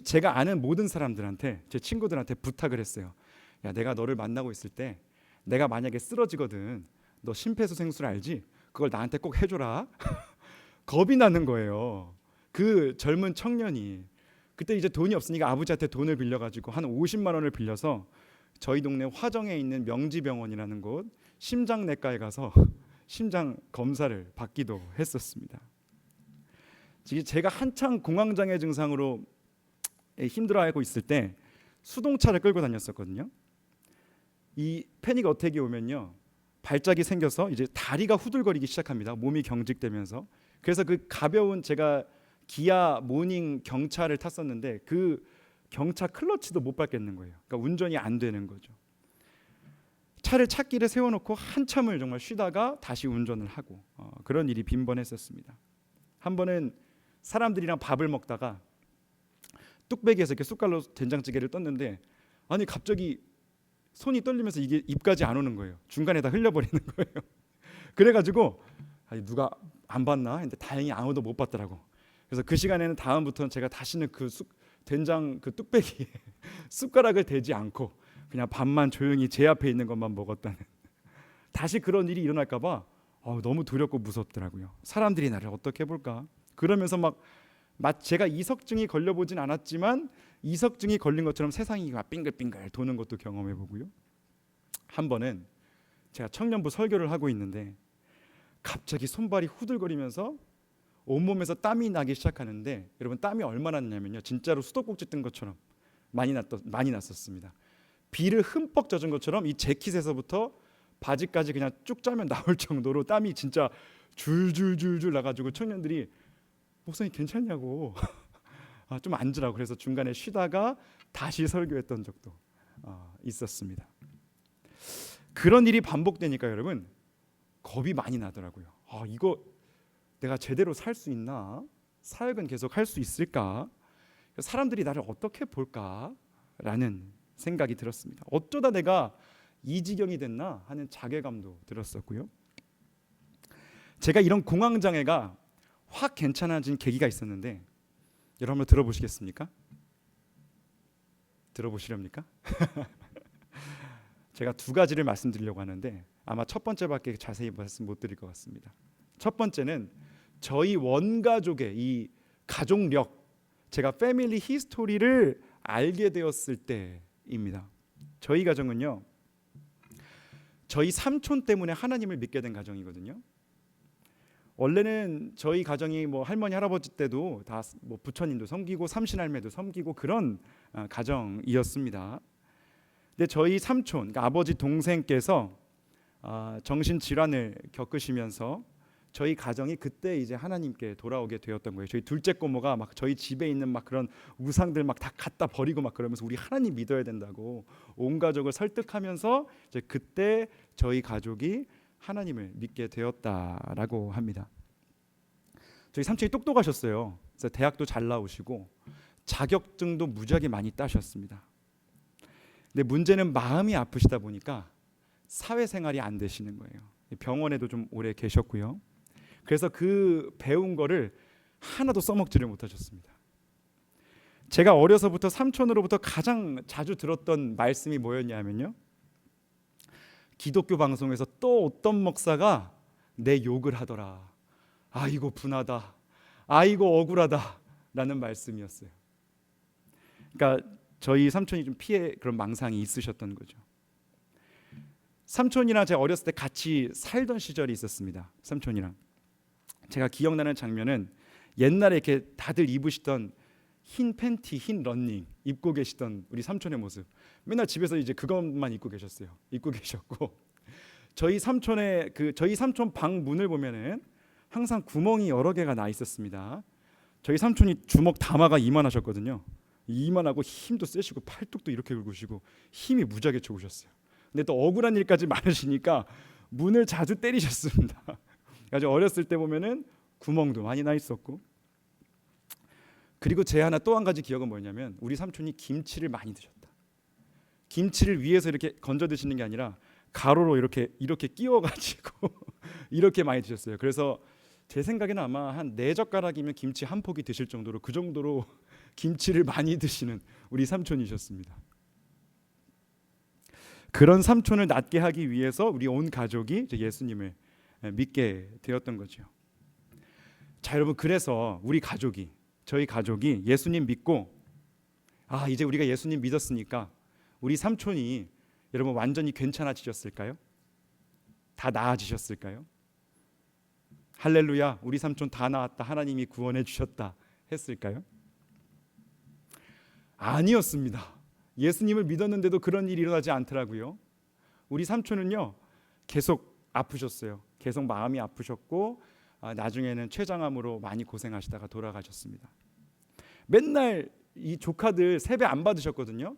제가 아는 모든 사람들한테, 제 친구들한테 부탁을 했어요. 야, 내가 너를 만나고 있을 때 내가 만약에 쓰러지거든, 너 심폐소생술 알지? 그걸 나한테 꼭 해줘라. 겁이 나는 거예요. 그 젊은 청년이 그때 이제 돈이 없으니까 아버지한테 돈을 빌려가지고 한 50만 원을 빌려서 저희 동네 화정에 있는 명지병원이라는 곳 심장내과에 가서 심장 검사를 받기도 했었습니다. 제가 한창 공황장애 증상으로 힘들어하고 있을 때 수동차를 끌고 다녔었거든요. 이 패닉 어택이 오면요, 발작이 생겨서 이제 다리가 후들거리기 시작합니다. 몸이 경직되면서. 그래서 그 가벼운, 제가 기아 모닝 경차를 탔었는데 그 경차 클러치도 못 밟겠는 거예요. 그러니까 운전이 안 되는 거죠. 차를 찻길에 세워놓고 한참을 정말 쉬다가 다시 운전을 하고 그런 일이 빈번했었습니다. 한 번은 사람들이랑 밥을 먹다가 뚝배기에서 이렇게 숟갈로 된장찌개를 떴는데, 아니 갑자기 손이 떨리면서 이게 입까지 안 오는 거예요. 중간에 다 흘려버리는 거예요. 그래가지고 아니 누가 안 봤나 했는데 다행히 아무도 못 봤더라고. 그래서 그 시간에는 다음부터는 제가 다시는 그 된장 그 뚝배기에 숟가락을 대지 않고 그냥 밥만 조용히 제 앞에 있는 것만 먹었다는, 다시 그런 일이 일어날까 봐 너무 두렵고 무섭더라고요. 사람들이 나를 어떻게 볼까? 그러면서 막 제가 이석증이 걸려보진 않았지만 이석증이 걸린 것처럼 세상이 막 빙글빙글 도는 것도 경험해보고요. 한 번은 제가 청년부 설교를 하고 있는데 갑자기 손발이 후들거리면서 온몸에서 땀이 나기 시작하는데, 여러분 땀이 얼마나 났냐면요, 진짜로 수도꼭지 뜬 것처럼 많이 났었습니다. 비를 흠뻑 젖은 것처럼 이 재킷에서부터 바지까지 그냥 쭉 짜면 나올 정도로 땀이 진짜 줄줄줄줄 나가지고 청년들이 목사님 괜찮냐고 좀 앉으라고, 그래서 중간에 쉬다가 다시 설교했던 적도 있었습니다. 그런 일이 반복되니까 여러분 겁이 많이 나더라고요. 이거 내가 제대로 살 수 있나? 사역은 계속 할 수 있을까? 사람들이 나를 어떻게 볼까라는 생각이 들었습니다. 어쩌다 내가 이 지경이 됐나 하는 자괴감도 들었었고요. 제가 이런 공황장애가 확 괜찮아진 계기가 있었는데, 여러분 한번 들어보시겠습니까? 들어보시렵니까? 제가 두 가지를 말씀드리려고 하는데 아마 첫 번째밖에 자세히 말씀 못 드릴 것 같습니다. 첫 번째는 저희 원가족의 이 가족력, 제가 패밀리 히스토리를 알게 되었을 때입니다. 저희 가정은요, 저희 삼촌 때문에 하나님을 믿게 된 가정이거든요. 원래는 저희 가정이 뭐 할머니 할아버지 때도 다 뭐 부처님도 섬기고 삼신할매도 섬기고 그런 가정이었습니다. 근데 저희 삼촌, 그러니까 아버지 동생께서 정신 질환을 겪으시면서 저희 가정이 그때 이제 하나님께 돌아오게 되었던 거예요. 저희 둘째 고모가 막 저희 집에 있는 막 그런 우상들 막 다 갖다 버리고 막 그러면서 우리 하나님 믿어야 된다고 온 가족을 설득하면서 이제 그때 저희 가족이 하나님을 믿게 되었다라고 합니다. 저희 삼촌이 똑똑하셨어요. 그래서 대학도 잘 나오시고 자격증도 무지하게 많이 따셨습니다. 근데 문제는 마음이 아프시다 보니까 사회생활이 안 되시는 거예요. 병원에도 좀 오래 계셨고요. 그래서 그 배운 거를 하나도 써먹지를 못하셨습니다. 제가 어려서부터 삼촌으로부터 가장 자주 들었던 말씀이 뭐였냐면요, 기독교 방송에서 또 어떤 목사가 내 욕을 하더라. 아이고 분하다. 아이고 억울하다. 라는 말씀이었어요. 그러니까 저희 삼촌이 좀 피해 그런 망상이 있으셨던 거죠. 삼촌이랑 제가 어렸을 때 같이 살던 시절이 있었습니다. 삼촌이랑. 제가 기억나는 장면은 옛날에 이렇게 다들 입으시던 흰 팬티, 흰 러닝 입고 계시던 우리 삼촌의 모습. 맨날 집에서 이제 그것만 입고 계셨어요. 입고 계셨고 저희 삼촌 방 문을 보면은 항상 구멍이 여러 개가 나 있었습니다. 저희 삼촌이 주먹 담아가 이만하셨거든요. 이만하고 힘도 세시고 팔뚝도 이렇게 굵으시고 힘이 무지하게 좋으셨어요. 근데 또 억울한 일까지 많으시니까 문을 자주 때리셨습니다. 아주 어렸을 때 보면은 구멍도 많이 나 있었고, 그리고 제 하나 또 한 가지 기억은 뭐냐면 우리 삼촌이 김치를 많이 드셨다. 김치를 위에서 이렇게 건져 드시는 게 아니라 가로로 이렇게 끼워가지고 이렇게 많이 드셨어요. 그래서 제 생각에는 아마 한 4젓가락이면 김치 한 포기 드실 정도로 그 정도로 김치를 많이 드시는 우리 삼촌이셨습니다. 그런 삼촌을 낫게 하기 위해서 우리 온 가족이 예수님을 믿게 되었던 거죠. 자, 여러분, 그래서 저희 가족이 예수님 믿고 이제 우리가 예수님 믿었으니까 우리 삼촌이 여러분 완전히 괜찮아지셨을까요? 다 나아지셨을까요? 할렐루야, 우리 삼촌 다 나았다, 하나님이 구원해 주셨다 했을까요? 아니었습니다. 예수님을 믿었는데도 그런 일이 일어나지 않더라고요. 우리 삼촌은요 계속 아프셨어요. 계속 마음이 아프셨고 나중에는 췌장암으로 많이 고생하시다가 돌아가셨습니다. 맨날 이 조카들 세배 안 받으셨거든요.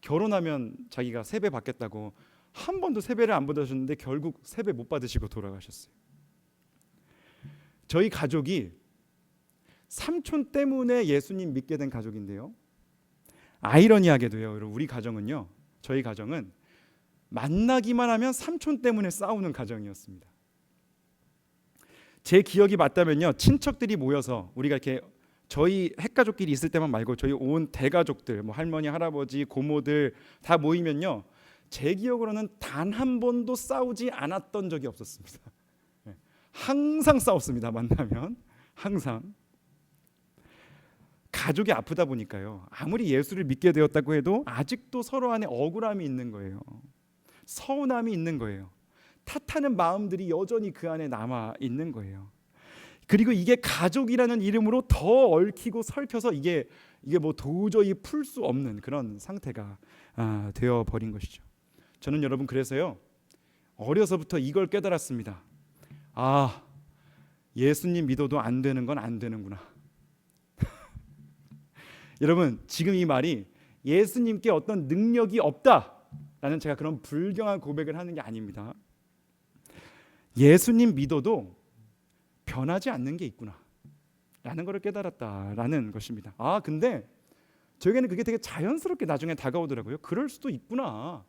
결혼하면 자기가 세배 받겠다고 한 번도 세배를 안 받으셨는데 결국 세배 못 받으시고 돌아가셨어요. 저희 가족이 삼촌 때문에 예수님 믿게 된 가족인데요, 아이러니하게도요, 저희 가정은 만나기만 하면 삼촌 때문에 싸우는 가정이었습니다. 제 기억이 맞다면요, 친척들이 모여서 우리가 이렇게 저희 핵가족끼리 있을 때만 말고 저희 온 대가족들, 뭐 할머니, 할아버지, 고모들 다 모이면요, 제 기억으로는 단 한 번도 싸우지 않았던 적이 없었습니다. 항상 싸웠습니다. 만나면 항상. 가족이 아프다 보니까요, 아무리 예수를 믿게 되었다고 해도 아직도 서로 안에 억울함이 있는 거예요. 서운함이 있는 거예요. 탓하는 마음들이 여전히 그 안에 남아 있는 거예요. 그리고 이게 가족이라는 이름으로 더 얽히고 설켜서 이게 뭐 도저히 풀 수 없는 그런 상태가 되어 버린 것이죠. 저는 여러분 그래서요, 어려서부터 이걸 깨달았습니다. 예수님 믿어도 안 되는 건 안 되는구나. 여러분, 지금 이 말이 예수님께 어떤 능력이 없다라는 제가 그런 불경한 고백을 하는 게 아닙니다. 예수님 믿어도 변하지 않는 게 있구나 라는 것을 깨달았다라는 것입니다. 근데 저에게는 그게 되게 자연스럽게 나중에 다가오더라고요. 그럴 수도 있구나.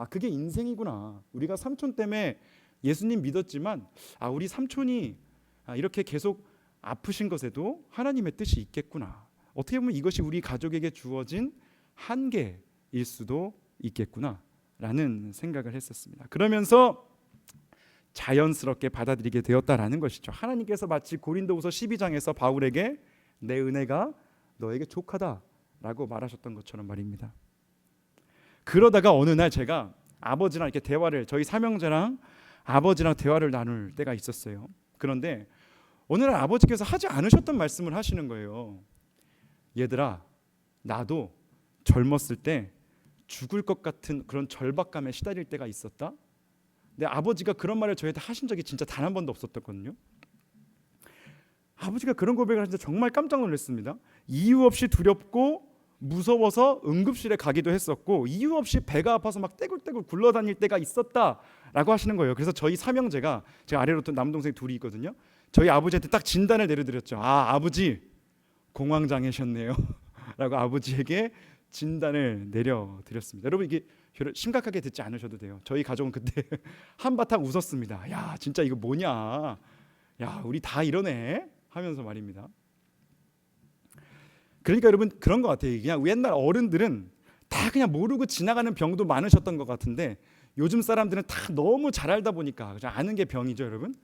그게 인생이구나. 우리가 삼촌 때문에 예수님 믿었지만 우리 삼촌이 이렇게 계속 아프신 것에도 하나님의 뜻이 있겠구나. 어떻게 보면 이것이 우리 가족에게 주어진 한계일 수도 있겠구나라는 생각을 했었습니다. 그러면서 자연스럽게 받아들이게 되었다라는 것이죠. 하나님께서 마치 고린도후서 12장에서 바울에게 내 은혜가 너에게 족하다라고 말하셨던 것처럼 말입니다. 그러다가 어느 날 제가 아버지랑 이렇게 대화를, 저희 삼형제랑 아버지랑 대화를 나눌 때가 있었어요. 그런데 어느 날 아버지께서 하지 않으셨던 말씀을 하시는 거예요. 얘들아, 나도 젊었을 때 죽을 것 같은 그런 절박감에 시달릴 때가 있었다. 근데 아버지가 그런 말을 저희한테 하신 적이 진짜 단 한 번도 없었거든요. 아버지가 그런 고백을 하셔서 정말 깜짝 놀랐습니다. 이유 없이 두렵고 무서워서 응급실에 가기도 했었고, 이유 없이 배가 아파서 막 떼굴떼굴 굴러다닐 때가 있었다라고 하시는 거예요. 그래서 저희 삼형제가, 제가 아래로 또 남동생 둘이 있거든요. 저희 아버지한테 딱 진단을 내려드렸죠. 아, 아버지 공황장애셨네요 라고 아버지에게 진단을 내려드렸습니다. 여러분, 이게 심각하게 듣지 않으셔도 돼요. 저희 가족은 그때 한바탕 웃었습니다. 야, 진짜 이거 뭐냐, 야, 우리 다 이러네 하면서 말입니다. 그러니까 여러분, 그런 것 같아요. 그냥 옛날 어른들은 다 그냥 모르고 지나가는 병도 많으셨던 것 같은데, 요즘 사람들은 다 너무 잘 알다 보니까, 아는 게 병이죠 여러분.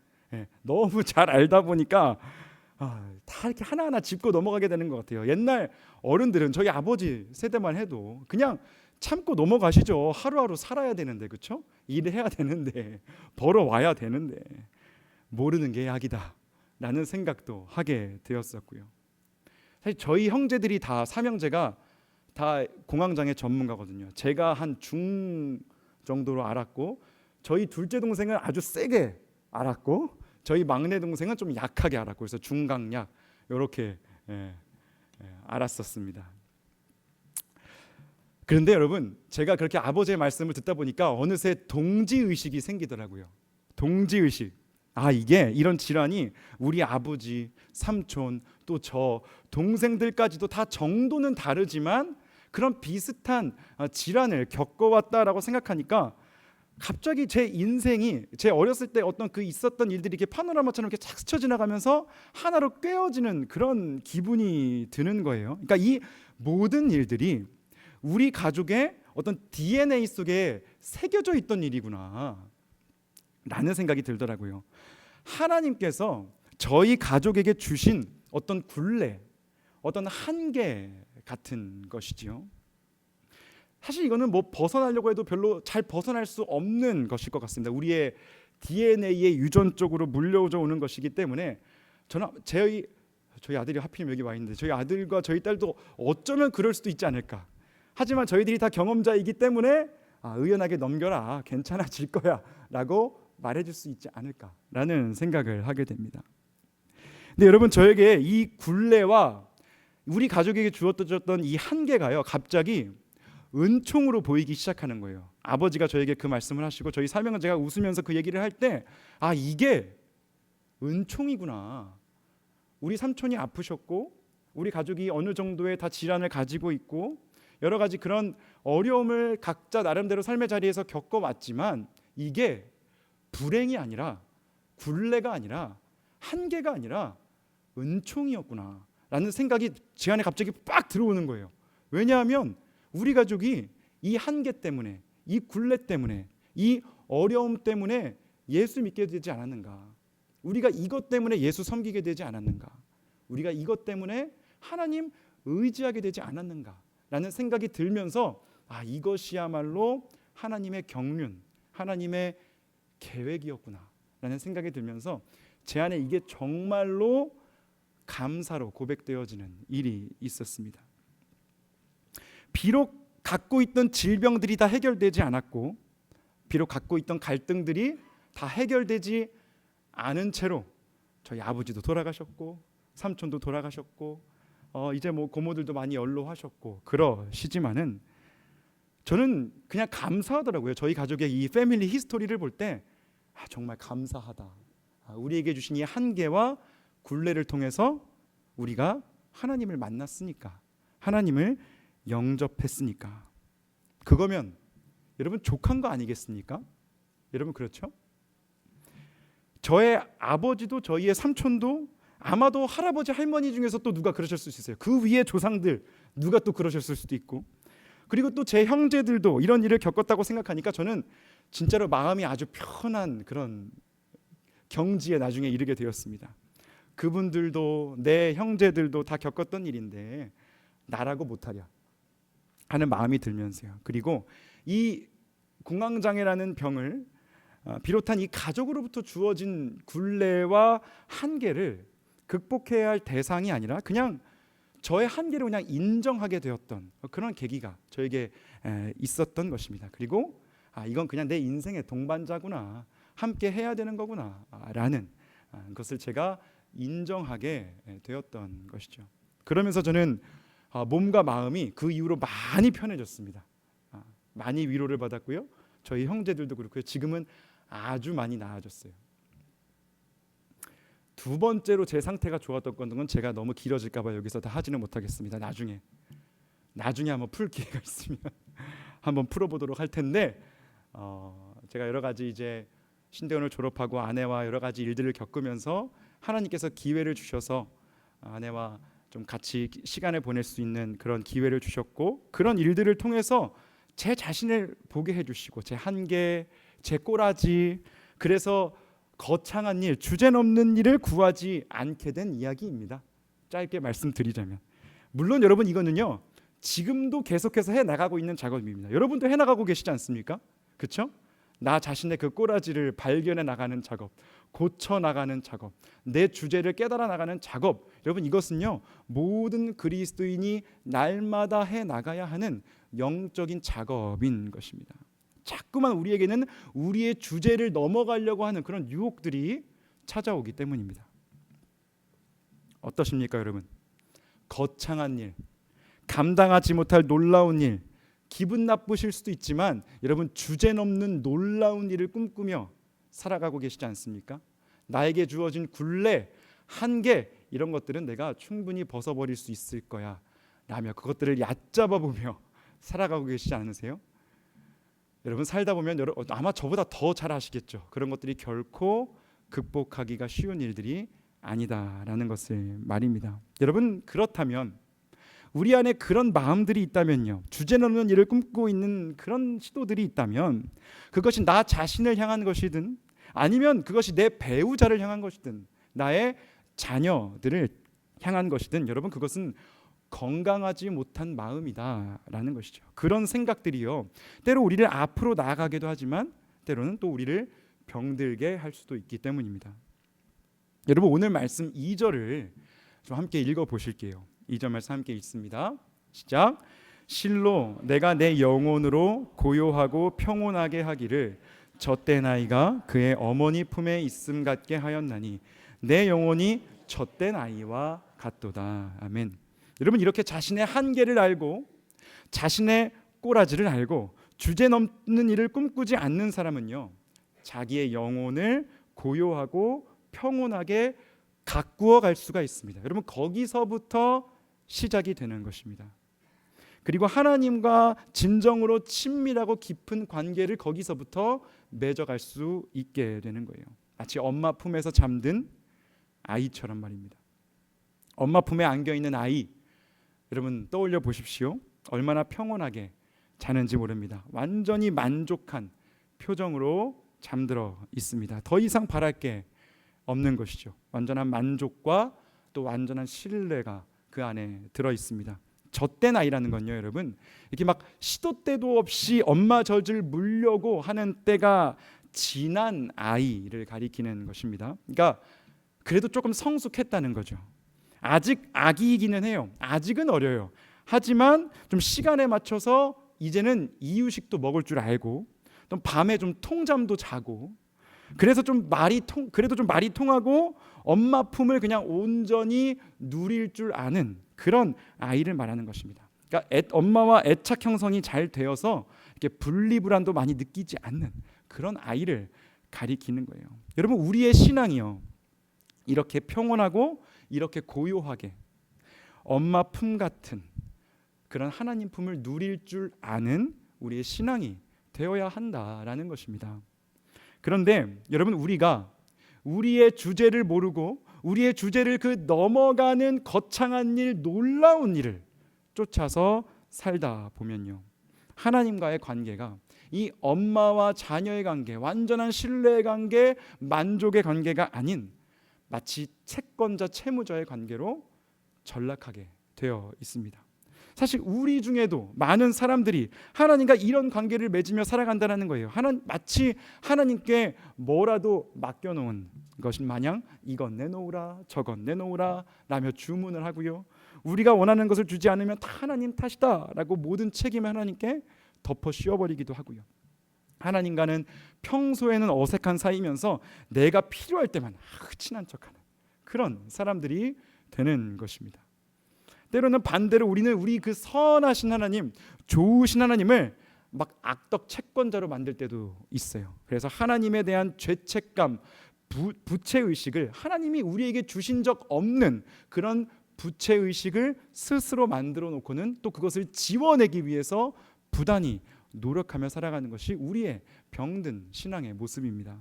너무 잘 알다 보니까 다 이렇게 하나하나 짚고 넘어가게 되는 것 같아요. 옛날 어른들은, 저희 아버지 세대만 해도 그냥 참고 넘어가시죠. 하루하루 살아야 되는데, 그렇죠? 일을 해야 되는데, 벌어와야 되는데, 모르는 게 약이다 라는 생각도 하게 되었었고요. 사실 저희 형제들이 다, 삼형제가 다 공황장애 전문가거든요. 제가 한 중 정도로 알았고, 저희 둘째 동생은 아주 세게 알았고, 저희 막내 동생은 좀 약하게 알았고, 그래서 중강약 이렇게 알았었습니다. 그런데 여러분, 제가 그렇게 아버지의 말씀을 듣다 보니까 어느새 동지의식이 생기더라고요. 동지의식. 아, 이게 이런 질환이 우리 아버지, 삼촌, 또 저 동생들까지도 다 정도는 다르지만 그런 비슷한 질환을 겪어왔다라고 생각하니까 갑자기 제 인생이, 제 어렸을 때 어떤 그 있었던 일들이 이렇게 파노라마처럼 이렇게 착 스쳐 지나가면서 하나로 꿰어지는 그런 기분이 드는 거예요. 그러니까 이 모든 일들이 우리 가족의 어떤 DNA 속에 새겨져 있던 일이구나 라는 생각이 들더라고요. 하나님께서 저희 가족에게 주신 어떤 굴레, 어떤 한계 같은 것이지요. 사실 이거는 뭐 벗어나려고 해도 별로 잘 벗어날 수 없는 것일 것 같습니다. 우리의 DNA에 유전적으로 물려져 오는 것이기 때문에, 저는 저희 아들이 하필이면 여기 와 있는데, 저희 아들과 저희 딸도 어쩌면 그럴 수도 있지 않을까. 하지만 저희들이 다 경험자이기 때문에 의연하게 넘겨라, 괜찮아질 거야 라고 말해줄 수 있지 않을까라는 생각을 하게 됩니다. 근데 여러분, 저에게 이 굴레와 우리 가족에게 주어졌던 이 한계가요, 갑자기 은총으로 보이기 시작하는 거예요. 아버지가 저에게 그 말씀을 하시고, 저희 삼형제가 웃으면서 그 얘기를 할 때, 아, 이게 은총이구나. 우리 삼촌이 아프셨고, 우리 가족이 어느 정도의 다 질환을 가지고 있고, 여러 가지 그런 어려움을 각자 나름대로 삶의 자리에서 겪어왔지만, 이게 불행이 아니라, 굴레가 아니라, 한계가 아니라 은총이었구나 라는 생각이 제 안에 갑자기 빡 들어오는 거예요. 왜냐하면 우리 가족이 이 한계 때문에, 이 굴레 때문에, 이 어려움 때문에 예수 믿게 되지 않았는가? 우리가 이것 때문에 예수 섬기게 되지 않았는가? 우리가 이것 때문에 하나님 의지하게 되지 않았는가? 라는 생각이 들면서, 아, 이것이야말로 하나님의 경륜, 하나님의 계획이었구나 라는 생각이 들면서 제 안에 이게 정말로 감사로 고백되어지는 일이 있었습니다. 비록 갖고 있던 질병들이 다 해결되지 않았고, 비록 갖고 있던 갈등들이 다 해결되지 않은 채로 저희 아버지도 돌아가셨고, 삼촌도 돌아가셨고, 이제 뭐 고모들도 많이 연로하셨고 그러시지만은, 저는 그냥 감사하더라고요. 저희 가족의 이 패밀리 히스토리를 볼 때 정말 감사하다. 우리에게 주신 이 한계와 굴레를 통해서 우리가 하나님을 만났으니까, 하나님을 영접했으니까. 그거면 여러분 족한 거 아니겠습니까? 여러분, 그렇죠? 저의 아버지도 저희의 삼촌도 아마도 할아버지 할머니 중에서 또 누가 그러셨을 수 있어요. 그 위에 조상들 누가 또 그러셨을 수도 있고, 그리고 또 제 형제들도 이런 일을 겪었다고 생각하니까 저는 진짜로 마음이 아주 편한 그런 경지에 나중에 이르게 되었습니다. 그분들도, 내 형제들도 다 겪었던 일인데 나라고 못하랴 하는 마음이 들면서요. 그리고 이 공황장애라는 병을 비롯한 이 가족으로부터 주어진 굴레와 한계를 극복해야 할 대상이 아니라 그냥 저의 한계를 그냥 인정하게 되었던 그런 계기가 저에게 있었던 것입니다. 그리고 이건 그냥 내 인생의 동반자구나, 함께 해야 되는 거구나 라는 것을 제가 인정하게 되었던 것이죠. 그러면서 저는 몸과 마음이 그 이후로 많이 편해졌습니다. 많이 위로를 받았고요. 저희 형제들도 그렇고요. 지금은 아주 많이 나아졌어요. 두 번째로 제 상태가 좋았던 건 제가 너무 길어질까 봐 여기서 다 하지는 못하겠습니다. 나중에 한번 풀 기회가 있으면 한번 풀어보도록 할 텐데, 제가 여러 가지 이제 신대원을 졸업하고 아내와 여러 가지 일들을 겪으면서 하나님께서 기회를 주셔서 아내와 좀 같이 시간을 보낼 수 있는 그런 기회를 주셨고, 그런 일들을 통해서 제 자신을 보게 해주시고, 제 한계, 제 꼬라지, 그래서 거창한 일, 주제넘는 일을 구하지 않게 된 이야기입니다. 짧게 말씀드리자면, 물론 여러분 이거는요 지금도 계속해서 해나가고 있는 작업입니다. 여러분도 해나가고 계시지 않습니까? 그렇죠? 나 자신의 그 꼬라지를 발견해 나가는 작업, 고쳐 나가는 작업, 내 주제를 깨달아 나가는 작업, 여러분 이것은요 모든 그리스도인이 날마다 해 나가야 하는 영적인 작업인 것입니다. 자꾸만 우리에게는 우리의 주제를 넘어가려고 하는 그런 유혹들이 찾아오기 때문입니다. 어떠십니까 여러분? 거창한 일, 감당하지 못할 놀라운 일, 기분 나쁘실 수도 있지만 여러분 주제 넘는 놀라운 일을 꿈꾸며 살아가고 계시지 않습니까? 나에게 주어진 굴레, 한계, 이런 것들은 내가 충분히 벗어버릴 수 있을 거야 라며 그것들을 얕잡아 보며 살아가고 계시지 않으세요? 여러분 살다 보면 아마 저보다 더 잘 아시겠죠. 그런 것들이 결코 극복하기가 쉬운 일들이 아니다라는 것을 말입니다. 여러분 그렇다면 우리 안에 그런 마음들이 있다면요, 주제넘는 일을 꿈꾸고 있는 그런 시도들이 있다면, 그것이 나 자신을 향한 것이든 아니면 그것이 내 배우자를 향한 것이든 나의 자녀들을 향한 것이든, 여러분 그것은 건강하지 못한 마음이다라는 것이죠. 그런 생각들이요 때로 우리를 앞으로 나아가기도 하지만 때로는 또 우리를 병들게 할 수도 있기 때문입니다. 여러분 오늘 말씀 2절을 좀 함께 읽어보실게요. 2절 말씀 함께 읽습니다. 시작. 실로 내가 내 영혼으로 고요하고 평온하게 하기를 젖된 아이가 그의 어머니 품에 있음 같게 하였나니 내 영혼이 젖된 아이와 같도다. 아멘. 여러분 이렇게 자신의 한계를 알고 자신의 꼬라지를 알고 주제 넘는 일을 꿈꾸지 않는 사람은요 자기의 영혼을 고요하고 평온하게 가꾸어 갈 수가 있습니다. 여러분 거기서부터 시작이 되는 것입니다. 그리고 하나님과 진정으로 친밀하고 깊은 관계를 거기서부터 맺어갈 수 있게 되는 거예요. 마치 엄마 품에서 잠든 아이처럼 말입니다. 엄마 품에 안겨있는 아이, 여러분 떠올려 보십시오. 얼마나 평온하게 자는지 모릅니다. 완전히 만족한 표정으로 잠들어 있습니다. 더 이상 바랄 게 없는 것이죠. 완전한 만족과 또 완전한 신뢰가 그 안에 들어 있습니다. 젖된 아이라는 건요 여러분 이렇게 막 시도 때도 없이 엄마 젖을 물려고 하는 때가 지난 아이를 가리키는 것입니다. 그러니까 그래도 조금 성숙했다는 거죠. 아직 아기이기는 해요. 아직은 어려요. 하지만 좀 시간에 맞춰서 이제는 이유식도 먹을 줄 알고 또 밤에 좀 통잠도 자고 그래서 그래도 좀 말이 통하고 엄마 품을 그냥 온전히 누릴 줄 아는 그런 아이를 말하는 것입니다. 그러니까 엄마와 애착 형성이 잘 되어서 이렇게 분리불안도 많이 느끼지 않는 그런 아이를 가리키는 거예요. 여러분 우리의 신앙이요 이렇게 평온하고 이렇게 고요하게 엄마 품 같은 그런 하나님 품을 누릴 줄 아는 우리의 신앙이 되어야 한다라는 것입니다. 그런데 여러분 우리가 우리의 주제를 모르고 우리의 주제를 그 넘어가는 거창한 일, 놀라운 일을 쫓아서 살다 보면요 하나님과의 관계가 이 엄마와 자녀의 관계, 완전한 신뢰의 관계, 만족의 관계가 아닌 마치 채권자 채무자의 관계로 전락하게 되어 있습니다. 사실 우리 중에도 많은 사람들이 하나님과 이런 관계를 맺으며 살아간다는 거예요. 마치 하나님께 뭐라도 맡겨놓은 것인 마냥 이건 내놓으라 저건 내놓으라 라며 주문을 하고요. 우리가 원하는 것을 주지 않으면 다 하나님 탓이다 라고 모든 책임을 하나님께 덮어 씌워버리기도 하고요. 하나님과는 평소에는 어색한 사이면서 내가 필요할 때만 친한 척하는 그런 사람들이 되는 것입니다. 때로는 반대로 우리는 우리 그 선하신 하나님, 좋으신 하나님을 막 악덕 채권자로 만들 때도 있어요. 그래서 하나님에 대한 죄책감, 부채의식을 하나님이 우리에게 주신 적 없는 그런 부채의식을 스스로 만들어 놓고는 또 그것을 지워내기 위해서 부단히 노력하며 살아가는 것이 우리의 병든 신앙의 모습입니다.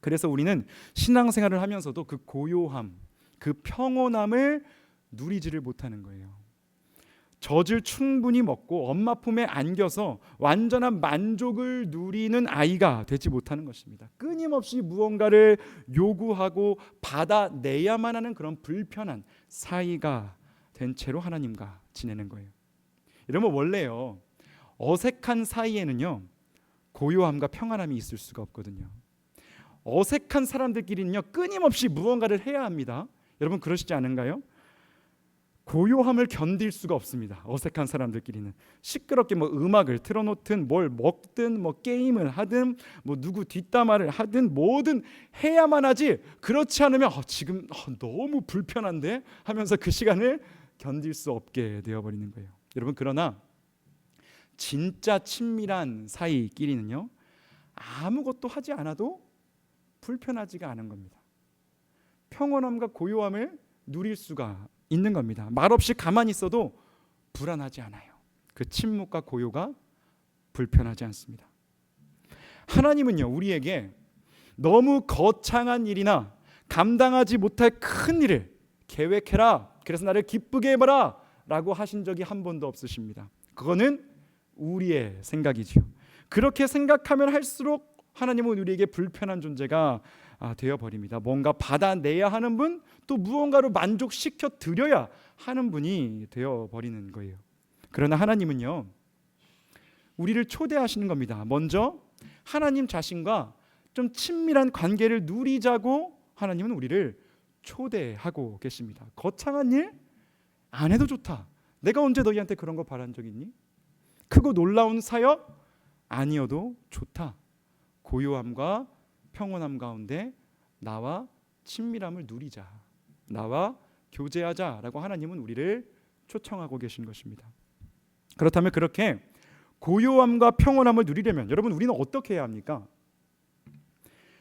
그래서 우리는 신앙생활을 하면서도 그 고요함, 그 평온함을 누리지를 못하는 거예요. 젖을 충분히 먹고 엄마 품에 안겨서 완전한 만족을 누리는 아이가 되지 못하는 것입니다. 끊임없이 무언가를 요구하고 받아내야만 하는 그런 불편한 사이가 된 채로 하나님과 지내는 거예요. 이러면 원래요, 어색한 사이에는요 고요함과 평안함이 있을 수가 없거든요. 어색한 사람들끼리는요 끊임없이 무언가를 해야 합니다. 여러분 그러시지 않은가요? 고요함을 견딜 수가 없습니다. 어색한 사람들끼리는 시끄럽게 음악을 틀어놓든 뭘 먹든 게임을 하든 누구 뒷담화를 하든 뭐든 해야만 하지, 그렇지 않으면 지금 너무 불편한데 하면서 그 시간을 견딜 수 없게 되어버리는 거예요. 여러분 그러나 진짜 친밀한 사이끼리는요 아무것도 하지 않아도 불편하지가 않은 겁니다. 평온함과 고요함을 누릴 수가 있는 겁니다. 말없이 가만히 있어도 불안하지 않아요. 그 침묵과 고요가 불편하지 않습니다. 하나님은요 우리에게 너무 거창한 일이나 감당하지 못할 큰 일을 계획해라, 그래서 나를 기쁘게 해봐라 라고 하신 적이 한 번도 없으십니다. 그거는 우리의 생각이지요. 그렇게 생각하면 할수록 하나님은 우리에게 불편한 존재가 되어버립니다. 뭔가 받아내야 하는 분, 또 무언가로 만족시켜 드려야 하는 분이 되어버리는 거예요. 그러나 하나님은요 우리를 초대하시는 겁니다. 먼저 하나님 자신과 좀 친밀한 관계를 누리자고 하나님은 우리를 초대하고 계십니다. 거창한 일 안 해도 좋다. 내가 언제 너희한테 그런 거 바란 적 있니? 크고 놀라운 사역 아니어도 좋다. 고요함과 평온함 가운데 나와 친밀함을 누리자, 나와 교제하자라고 하나님은 우리를 초청하고 계신 것입니다. 그렇다면 그렇게 고요함과 평온함을 누리려면 여러분 우리는 어떻게 해야 합니까?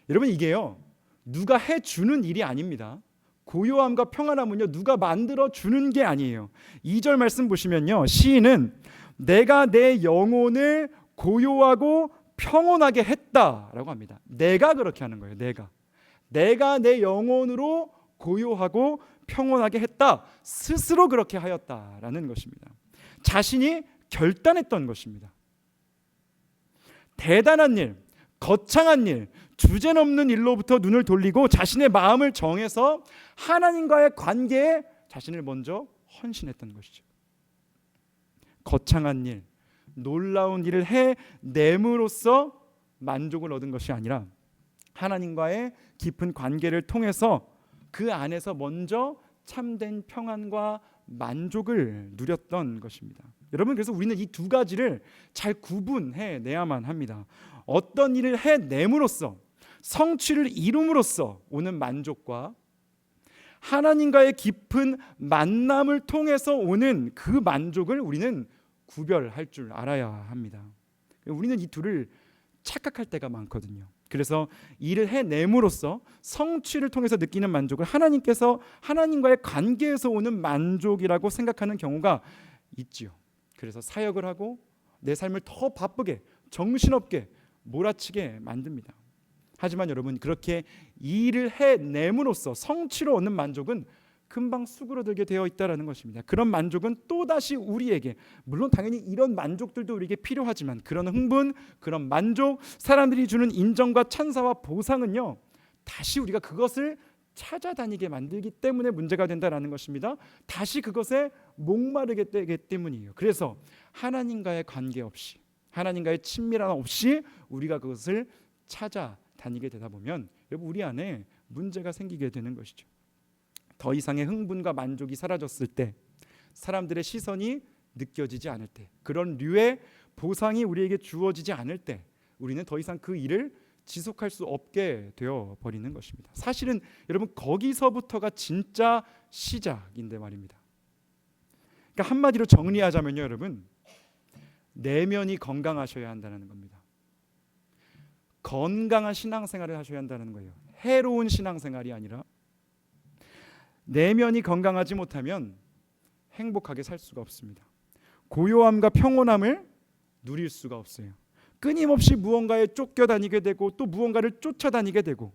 여러분 이게요 누가 해주는 일이 아닙니다. 고요함과 평안함은요 누가 만들어주는 게 아니에요. 2절 말씀 보시면요 시인은 내가 내 영혼을 고요하고 평온하게 했다라고 합니다. 내가 그렇게 하는 거예요. 내가 내 영혼으로 고요하고 평온하게 했다. 스스로 그렇게 하였다라는 것입니다. 자신이 결단했던 것입니다. 대단한 일, 거창한 일, 주제넘는 일로부터 눈을 돌리고 자신의 마음을 정해서 하나님과의 관계에 자신을 먼저 헌신했던 것이죠. 거창한 일, 놀라운 일을 해냄으로써 만족을 얻은 것이 아니라 하나님과의 깊은 관계를 통해서 그 안에서 먼저 참된 평안과 만족을 누렸던 것입니다. 여러분 그래서 우리는 이 두 가지를 잘 구분해 내야만 합니다. 어떤 일을 해냄으로써 성취를 이룸으로써 오는 만족과 하나님과의 깊은 만남을 통해서 오는 그 만족을 우리는 구별할 줄 알아야 합니다. 우리는 이 둘을 착각할 때가 많거든요. 그래서 일을 해냄으로써 성취를 통해서 느끼는 만족을 하나님께서 하나님과의 관계에서 오는 만족이라고 생각하는 경우가 있지요. 그래서 사역을 하고 내 삶을 더 바쁘게 정신없게 몰아치게 만듭니다. 하지만 여러분 그렇게 일을 해냄으로써 성취로 얻는 만족은 금방 수그러들게 되어 있다는 것입니다. 그런 만족은 또다시 우리에게, 물론 당연히 이런 만족들도 우리에게 필요하지만 그런 흥분, 그런 만족, 사람들이 주는 인정과 찬사와 보상은요 다시 우리가 그것을 찾아다니게 만들기 때문에 문제가 된다라는 것입니다. 다시 그것에 목마르게 되기 때문이에요. 그래서 하나님과의 관계 없이, 하나님과의 친밀함 없이 우리가 그것을 찾아다니게 되다 보면 여러분 우리 안에 문제가 생기게 되는 것이죠. 더 이상의 흥분과 만족이 사라졌을 때, 사람들의 시선이 느껴지지 않을 때, 그런 류의 보상이 우리에게 주어지지 않을 때 우리는 더 이상 그 일을 지속할 수 없게 되어 버리는 것입니다. 사실은 여러분 거기서부터가 진짜 시작인데 말입니다. 그러니까 한마디로 정리하자면요, 여러분 내면이 건강하셔야 한다는 겁니다. 건강한 신앙생활을 하셔야 한다는 거예요. 해로운 신앙생활이 아니라. 내면이 건강하지 못하면 행복하게 살 수가 없습니다. 고요함과 평온함을 누릴 수가 없어요. 끊임없이 무언가에 쫓겨다니게 되고 또 무언가를 쫓아다니게 되고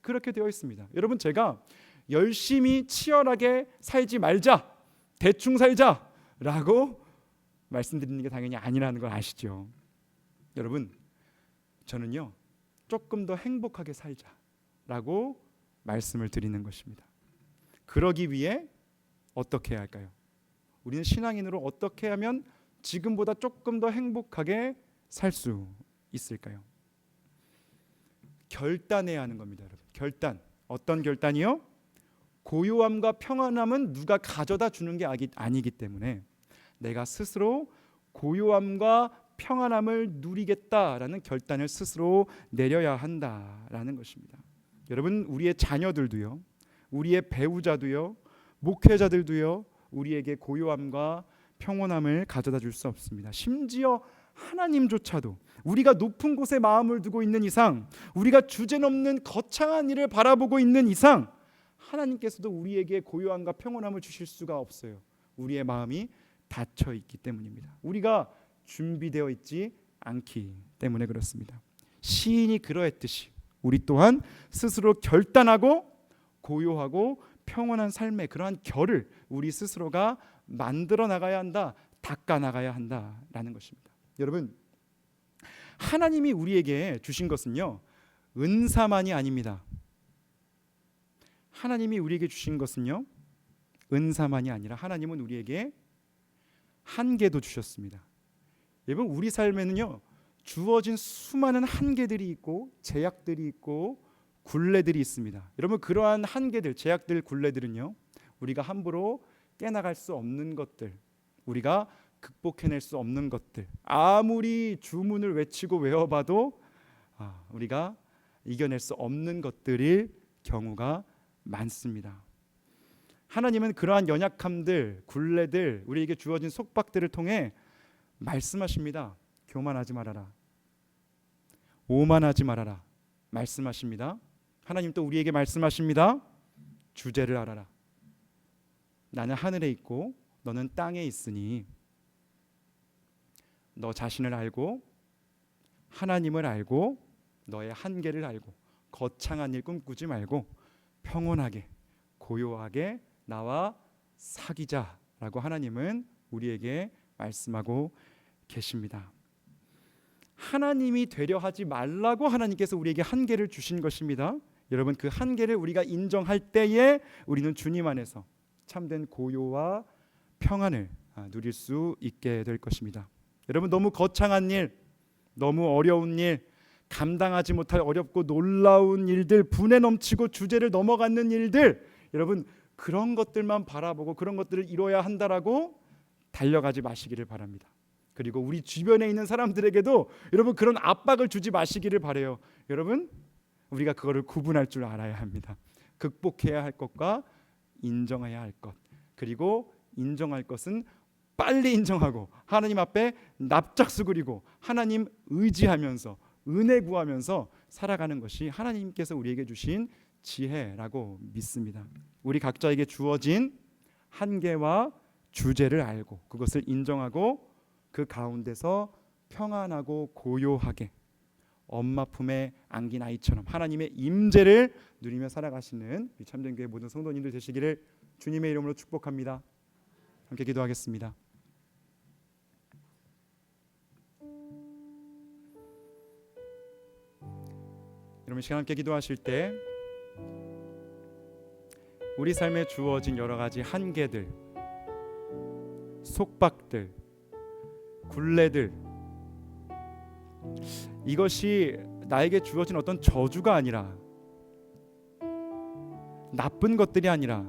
그렇게 되어 있습니다. 여러분 제가 열심히 치열하게 살지 말자, 대충 살자라고 말씀드리는 게 당연히 아니라는 걸 아시죠? 여러분 저는요 조금 더 행복하게 살자라고 말씀을 드리는 것입니다. 그러기 위해 어떻게 해야 할까요? 우리는 신앙인으로 어떻게 하면 지금보다 조금 더 행복하게 살 수 있을까요? 결단해야 하는 겁니다, 여러분. 결단. 어떤 결단이요? 고요함과 평안함은 누가 가져다 주는 게 아니기 때문에 내가 스스로 고요함과 평안함을 누리겠다라는 결단을 스스로 내려야 한다라는 것입니다. 여러분 우리의 자녀들도요, 우리의 배우자도요, 목회자들도요, 우리에게 고요함과 평온함을 가져다 줄 수 없습니다. 심지어 하나님조차도 우리가 높은 곳에 마음을 두고 있는 이상, 우리가 주제넘는 거창한 일을 바라보고 있는 이상 하나님께서도 우리에게 고요함과 평온함을 주실 수가 없어요. 우리의 마음이 닫혀 있기 때문입니다. 우리가 준비되어 있지 않기 때문에 그렇습니다. 시인이 그러했듯이 우리 또한 스스로 결단하고 고요하고 평온한 삶의 그러한 결을 우리 스스로가 만들어 나가야 한다, 닦아 나가야 한다라는 것입니다. 여러분 하나님이 우리에게 주신 것은요 은사만이 아닙니다. 하나님이 우리에게 주신 것은요 은사만이 아니라 하나님은 우리에게 한계도 주셨습니다. 여러분 우리 삶에는요 주어진 수많은 한계들이 있고 제약들이 있고 굴레들이 있습니다. 여러분 그러한 한계들, 제약들, 굴레들은요 우리가 함부로 깨나갈 수 없는 것들, 우리가 극복해낼 수 없는 것들, 아무리 주문을 외치고 외워봐도 우리가 이겨낼 수 없는 것들일 경우가 많습니다. 하나님은 그러한 연약함들, 굴레들, 우리에게 주어진 속박들을 통해 말씀하십니다. 교만하지 말아라, 오만하지 말아라 말씀하십니다. 하나님 또 우리에게 말씀하십니다. 주제를 알아라. 나는 하늘에 있고 너는 땅에 있으니 너 자신을 알고 하나님을 알고 너의 한계를 알고 거창한 일 꿈꾸지 말고 평온하게 고요하게 나와 사귀자라고 하나님은 우리에게 말씀하고 계십니다. 하나님이 되려 하지 말라고 하나님께서 우리에게 한계를 주신 것입니다. 여러분 그 한계를 우리가 인정할 때에 우리는 주님 안에서 참된 고요와 평안을 누릴 수 있게 될 것입니다. 여러분 너무 거창한 일, 너무 어려운 일, 감당하지 못할 어렵고 놀라운 일들, 분에 넘치고 주제를 넘어가는 일들, 여러분 그런 것들만 바라보고 그런 것들을 이뤄야 한다라고 달려가지 마시기를 바랍니다. 그리고 우리 주변에 있는 사람들에게도 여러분 그런 압박을 주지 마시기를 바라요. 여러분 우리가 그거를 구분할 줄 알아야 합니다. 극복해야 할 것과 인정해야 할 것, 그리고 인정할 것은 빨리 인정하고 하나님 앞에 납작수 그리고 하나님 의지하면서 은혜 구하면서 살아가는 것이 하나님께서 우리에게 주신 지혜라고 믿습니다. 우리 각자에게 주어진 한계와 주제를 알고 그것을 인정하고 그 가운데서 평안하고 고요하게 엄마 품에 안긴 아이처럼 하나님의 임재를 누리며 살아가시는 우리 참전교회 모든 성도님들 되시기를 주님의 이름으로 축복합니다. 함께 기도하겠습니다. 여러분 시간 함께 기도하실 때 우리 삶에 주어진 여러 가지 한계들, 속박들, 굴레들, 이것이 나에게 주어진 어떤 저주가 아니라, 나쁜 것들이 아니라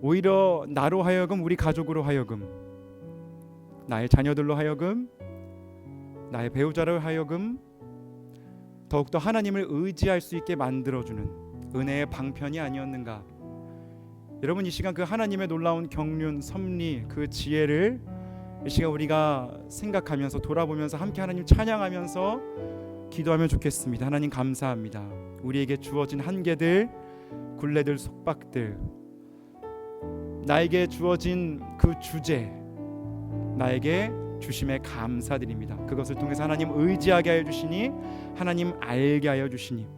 오히려 나로 하여금, 우리 가족으로 하여금, 나의 자녀들로 하여금, 나의 배우자로 하여금 더욱더 하나님을 의지할 수 있게 만들어주는 은혜의 방편이 아니었는가. 여러분, 이 시간 그 하나님의 놀라운 경륜, 섭리, 그 지혜를 이 시간 우리가 생각하면서 돌아보면서 함께 하나님 찬양하면서 기도하면 좋겠습니다. 하나님 감사합니다. 우리에게 주어진 한계들, 굴레들, 속박들, 나에게 주어진 그 주제, 나에게 주심에 감사드립니다. 그것을 통해서 하나님 의지하게 하여 주시니, 하나님 알게 하여 주시니,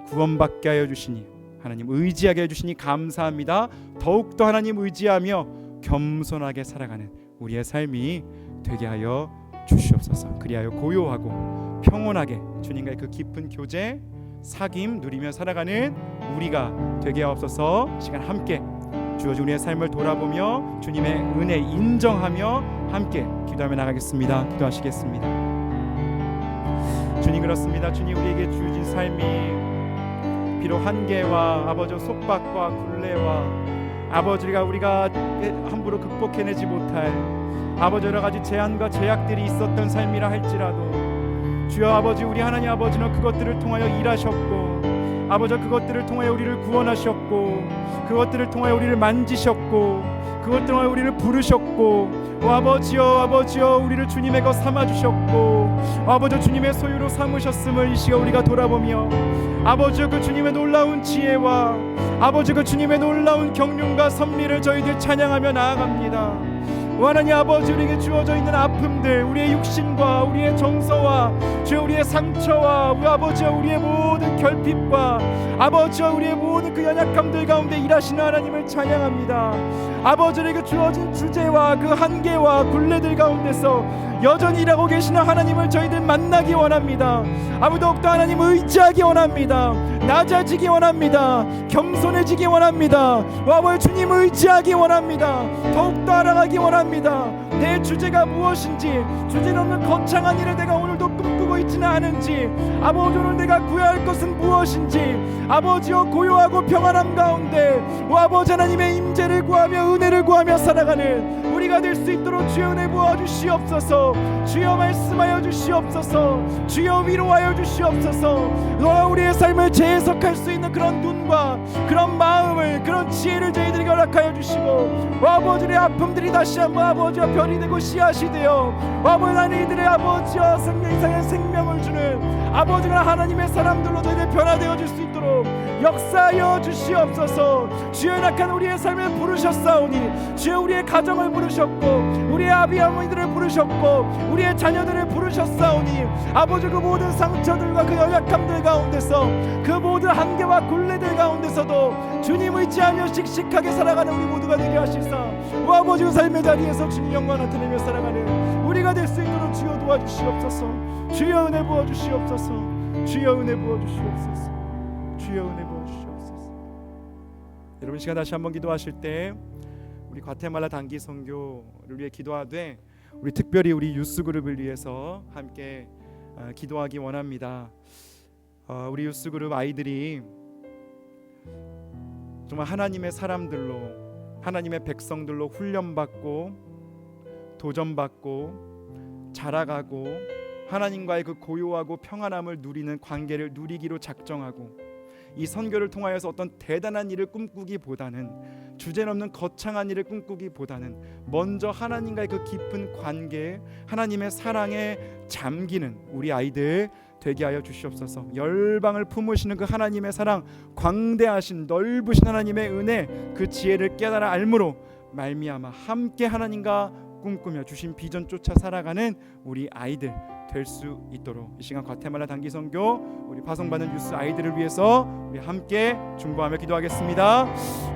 구원받게 하여 주시니, 하나님 의지하게 해 주시니 감사합니다. 더욱더 하나님 의지하며 겸손하게 살아가는 우리의 삶이 되게 하여 주시옵소서. 그리하여 고요하고 평온하게 주님과의 그 깊은 교제, 사귐 누리며 살아가는 우리가 되게 하옵소서. 시간 함께 주어진 우리의 삶을 돌아보며 주님의 은혜 인정하며 함께 기도하며 나가겠습니다. 기도하시겠습니다. 주님, 그렇습니다. 주님, 우리에게 주어진 삶이 비록 한계와 아버지 속박과 굴레와 아버지가 우리가 함부로 극복해내지 못할 아버지 여러 가지 제한과 제약들이 있었던 삶이라 할지라도, 주여 아버지, 우리 하나님 아버지는 그것들을 통하여 일하셨고, 아버지 그것들을 통하여 우리를 구원하셨고, 그것들을 통하여 우리를 만지셨고, 그것들을 통하여 우리를 부르셨고, 아버지여 우리를 주님의 것 삼아주셨고, 아버지 주님의 소유로 삼으셨음을 이 시간 우리가 돌아보며, 아버지 그 주님의 놀라운 지혜와 아버지 그 주님의 놀라운 경륜과 섭리를 저희들 찬양하며 나아갑니다. 하나님 아버지, 우리에게 주어져 있는 아픔들, 우리의 육신과 우리의 정서와 주여 우리의 상처와 우리 아버지와 우리의 모든 결핍과 아버지와 우리의 모든 그 연약함들 가운데 일하시는 하나님을 찬양합니다. 아버지에게 주어진 주제와 그 한계와 굴레들 가운데서 여전히 일하고 계시는 하나님을 저희들 만나기 원합니다. 더욱더 하나님을 의지하기 원합니다. 낮아지기 원합니다. 겸손해지기 원합니다. 아버지 주님을 의지하기 원합니다. 더욱더 알아가기 원합니다. 내 주제가 무엇인지, 주제는 없는 거창한 일을 내가 오늘도 꿈꾸고 있지는 않은지, 아버지 오늘 내가 구해야 할 것은 무엇인지, 아버지여 고요하고 평안함 가운데 아버지 하나님의 임재를 구하며 은혜를 구하며 살아가는 우리가 될 수 있도록 주여 은혜 부어주시옵소서. 주여 말씀하여 주시옵소서. 주여 위로하여 주시옵소서. 우리의 삶을 재해석할 수 있는 그런 눈과 그런 마음을, 그런 지혜를 저희들에게 허락하여 주시고, 아버지의 아픔들이 다시 한번 아버지와 별이 되고 씨앗이 되어 아버지 하나님 이들의 아버지와 생명 이상의 생명을 주는 아버지가 하나님의 사람들로 저희들 변화되어 줄 수 있도록 역사하여 주시옵소서. 주여 연약한 우리의 삶을 부르셨사오니, 주여 우리의 가정을 부르셨고, 우리의 아비 어머니들을 부르셨고, 우리의 자녀들을 부르셨사오니, 아버지 그 모든 상처들과 그 연약함들 가운데서, 그 모든 한계와 굴레들 가운데서도 주님 의지하며 씩씩하게 살아가는 우리 모두가 되게 하시사, 아버지 그 삶의 자리에서 주님 영광 나타내며 살아가는 우리가 될 수 있도록 주여 도와주시옵소서. 주여 은혜 부어주시옵소서. 주여 은혜 부어주시옵소서. 주여 은혜 부어주시옵소서. 여러분, 시간 다시 한번 기도하실 때 우리 과테말라 단기 선교를 위해 기도하되, 우리 특별히 우리 유스 그룹을 위해서 함께 기도하기 원합니다. 우리 유스 그룹 아이들이 정말 하나님의 사람들로, 하나님의 백성들로 훈련받고 도전받고 자라가고 하나님과의 그 고요하고 평안함을 누리는 관계를 누리기로 작정하고, 이 선교를 통하여서 어떤 대단한 일을 꿈꾸기보다는, 주제넘는 거창한 일을 꿈꾸기보다는 먼저 하나님과의 그 깊은 관계, 하나님의 사랑에 잠기는 우리 아이들 되게 하여 주시옵소서. 열방을 품으시는 그 하나님의 사랑, 광대하신 넓으신 하나님의 은혜, 그 지혜를 깨달아 알므로 말미암아 함께 하나님과 꿈꾸며 주신 비전 쫓아 살아가는 우리 아이들 될 수 있도록 이 시간 과테말라 단기 선교 우리 파송받는 뉴스 아이들을 위해서 우리 함께 중보하며 기도하겠습니다.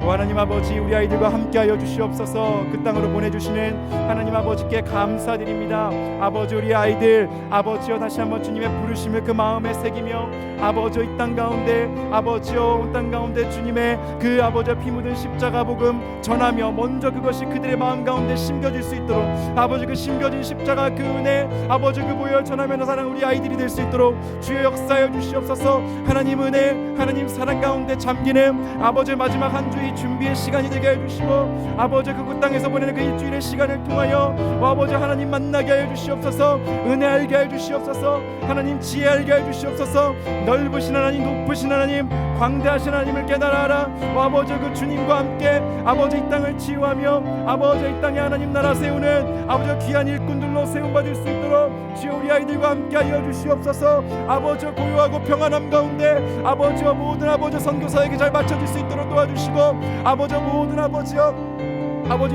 오 하나님 아버지, 우리 아이들과 함께하여 주시옵소서. 그 땅으로 보내주시는 하나님 아버지께 감사드립니다. 아버지, 우리 아이들 아버지여 다시 한번 주님의 부르심을 그 마음에 새기며 아버지여 이 땅 가운데 아버지여 온 땅 가운데 주님의 그 아버지여 피 묻은 십자가 복음 전하며 먼저 그것이 그들의 마음 가운데 심겨질 수 있도록 아버지 그 심겨진 십자가 그 은혜 아버지 그 보혈 전하며 사랑 우리 아이들이 될 수 있도록 주여 역사하여 주시옵소서. 하나님 은혜 하나님 사랑 가운데 잠기는 아버지 마지막 한 주의 준비의 시간이 되게 해주시고 아버지 그 땅에서 보내는 그 일주일의 시간을 통하여 아버지 하나님 만나게 하여 주시옵소서. 은혜 알게 하여 주시옵소서. 하나님 지혜 알게 하여 주시옵소서. 넓으신 하나님 높으신 하나님 광대하신 하나님을 깨달아라. 아버지 그 주님과 함께 아버지 이 땅을 치유하며 아버지 이 땅에 하나님 나라 세우는 아버지 귀한 일꾼들로 세움받을 수 있도록 주여 우리 아이들과 함께 하여 주시옵소서. 아버지 고요하고 평안함 가운데 아버지와 모든 아버지 선교사에게 잘 맞춰질 수 있도록 도와주시고 아버지 모든 아버지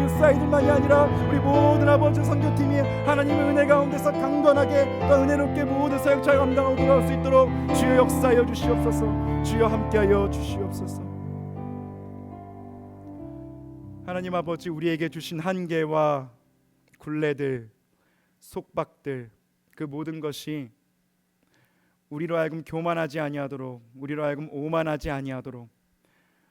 유스 아이들만이 아니라 우리 모든 아버지 선교팀이 하나님의 은혜 가운데서 강건하게 또 은혜롭게 모든 사역 잘 감당하고 돌아올 수 있도록 주여 역사하여 주시옵소서. 주여 함께하여 주시옵소서. 하나님 아버지, 우리에게 주신 한계와 굴레들 속박들 그 모든 것이 우리로 하여금 교만하지 아니하도록 우리로 하여금 오만하지 아니하도록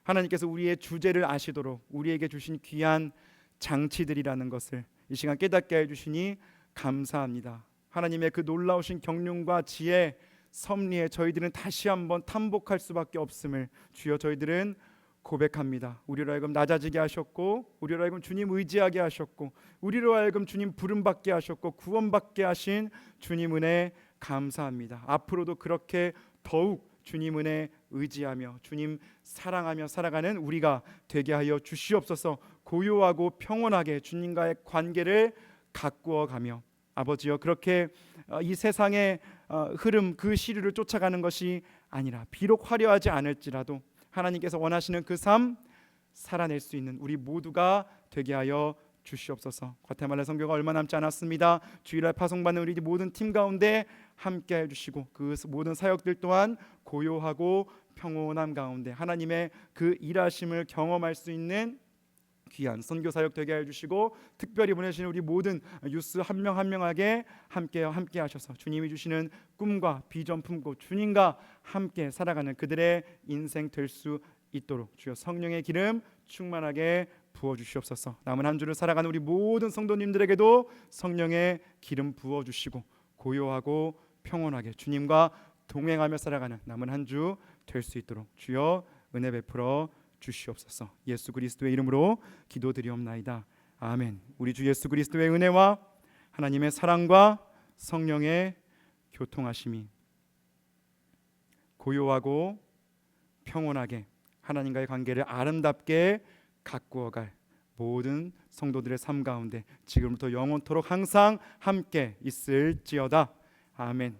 하나님께서 우리의 주제를 아시도록 우리에게 주신 귀한 장치들이라는 것을 이 시간 깨닫게 해주시니 감사합니다. 하나님의 그 놀라우신 경륜과 지혜 섭리에 저희들은 다시 한번 탐복할 수밖에 없음을 주여 저희들은 고백합니다. 우리로 하여금 낮아지게 하셨고 우리로 하여금 주님 의지하게 하셨고 우리로 하여금 주님 부름받게 하셨고 구원받게 하신 주님 은혜 감사합니다. 앞으로도 그렇게 더욱 주님 은혜 의지하며 주님 사랑하며 살아가는 우리가 되게 하여 주시옵소서. 고요하고 평온하게 주님과의 관계를 가꾸어 가며 아버지여 그렇게 이 세상의 흐름 그 시류를 쫓아가는 것이 아니라 비록 화려하지 않을지라도 하나님께서 원하시는 그 삶 살아낼 수 있는 우리 모두가 되게 하여 주시옵소서. 과테말라 선교가 얼마 남지 않았습니다. 주일날 파송받는 우리 모든 팀 가운데 함께 해주시고 그 모든 사역들 또한 고요하고 평온함 가운데 하나님의 그 일하심을 경험할 수 있는 귀한 선교 사역 되게 해주시고 특별히 보내시는 우리 모든 유스 한 명 한 명에게 함께 하셔서 주님이 주시는 꿈과 비전 품고 주님과 함께 살아가는 그들의 인생 될 수 있도록 주여 성령의 기름 충만하게 부어주시옵소서. 남은 한 주를 살아가는 우리 모든 성도님들에게도 성령의 기름 부어주시고 고요하고 평온하게 주님과 동행하며 살아가는 남은 한 주 될 수 있도록 주여 은혜 베풀어 주시옵소서. 예수 그리스도의 이름으로 기도드리옵나이다. 아멘. 우리 주 예수 그리스도의 은혜와 하나님의 사랑과 성령의 교통하심이 고요하고 평온하게 하나님과의 관계를 아름답게 가꾸어갈 모든 성도들의 삶 가운데 지금부터 영원토록 항상 함께 있을지어다. 아멘.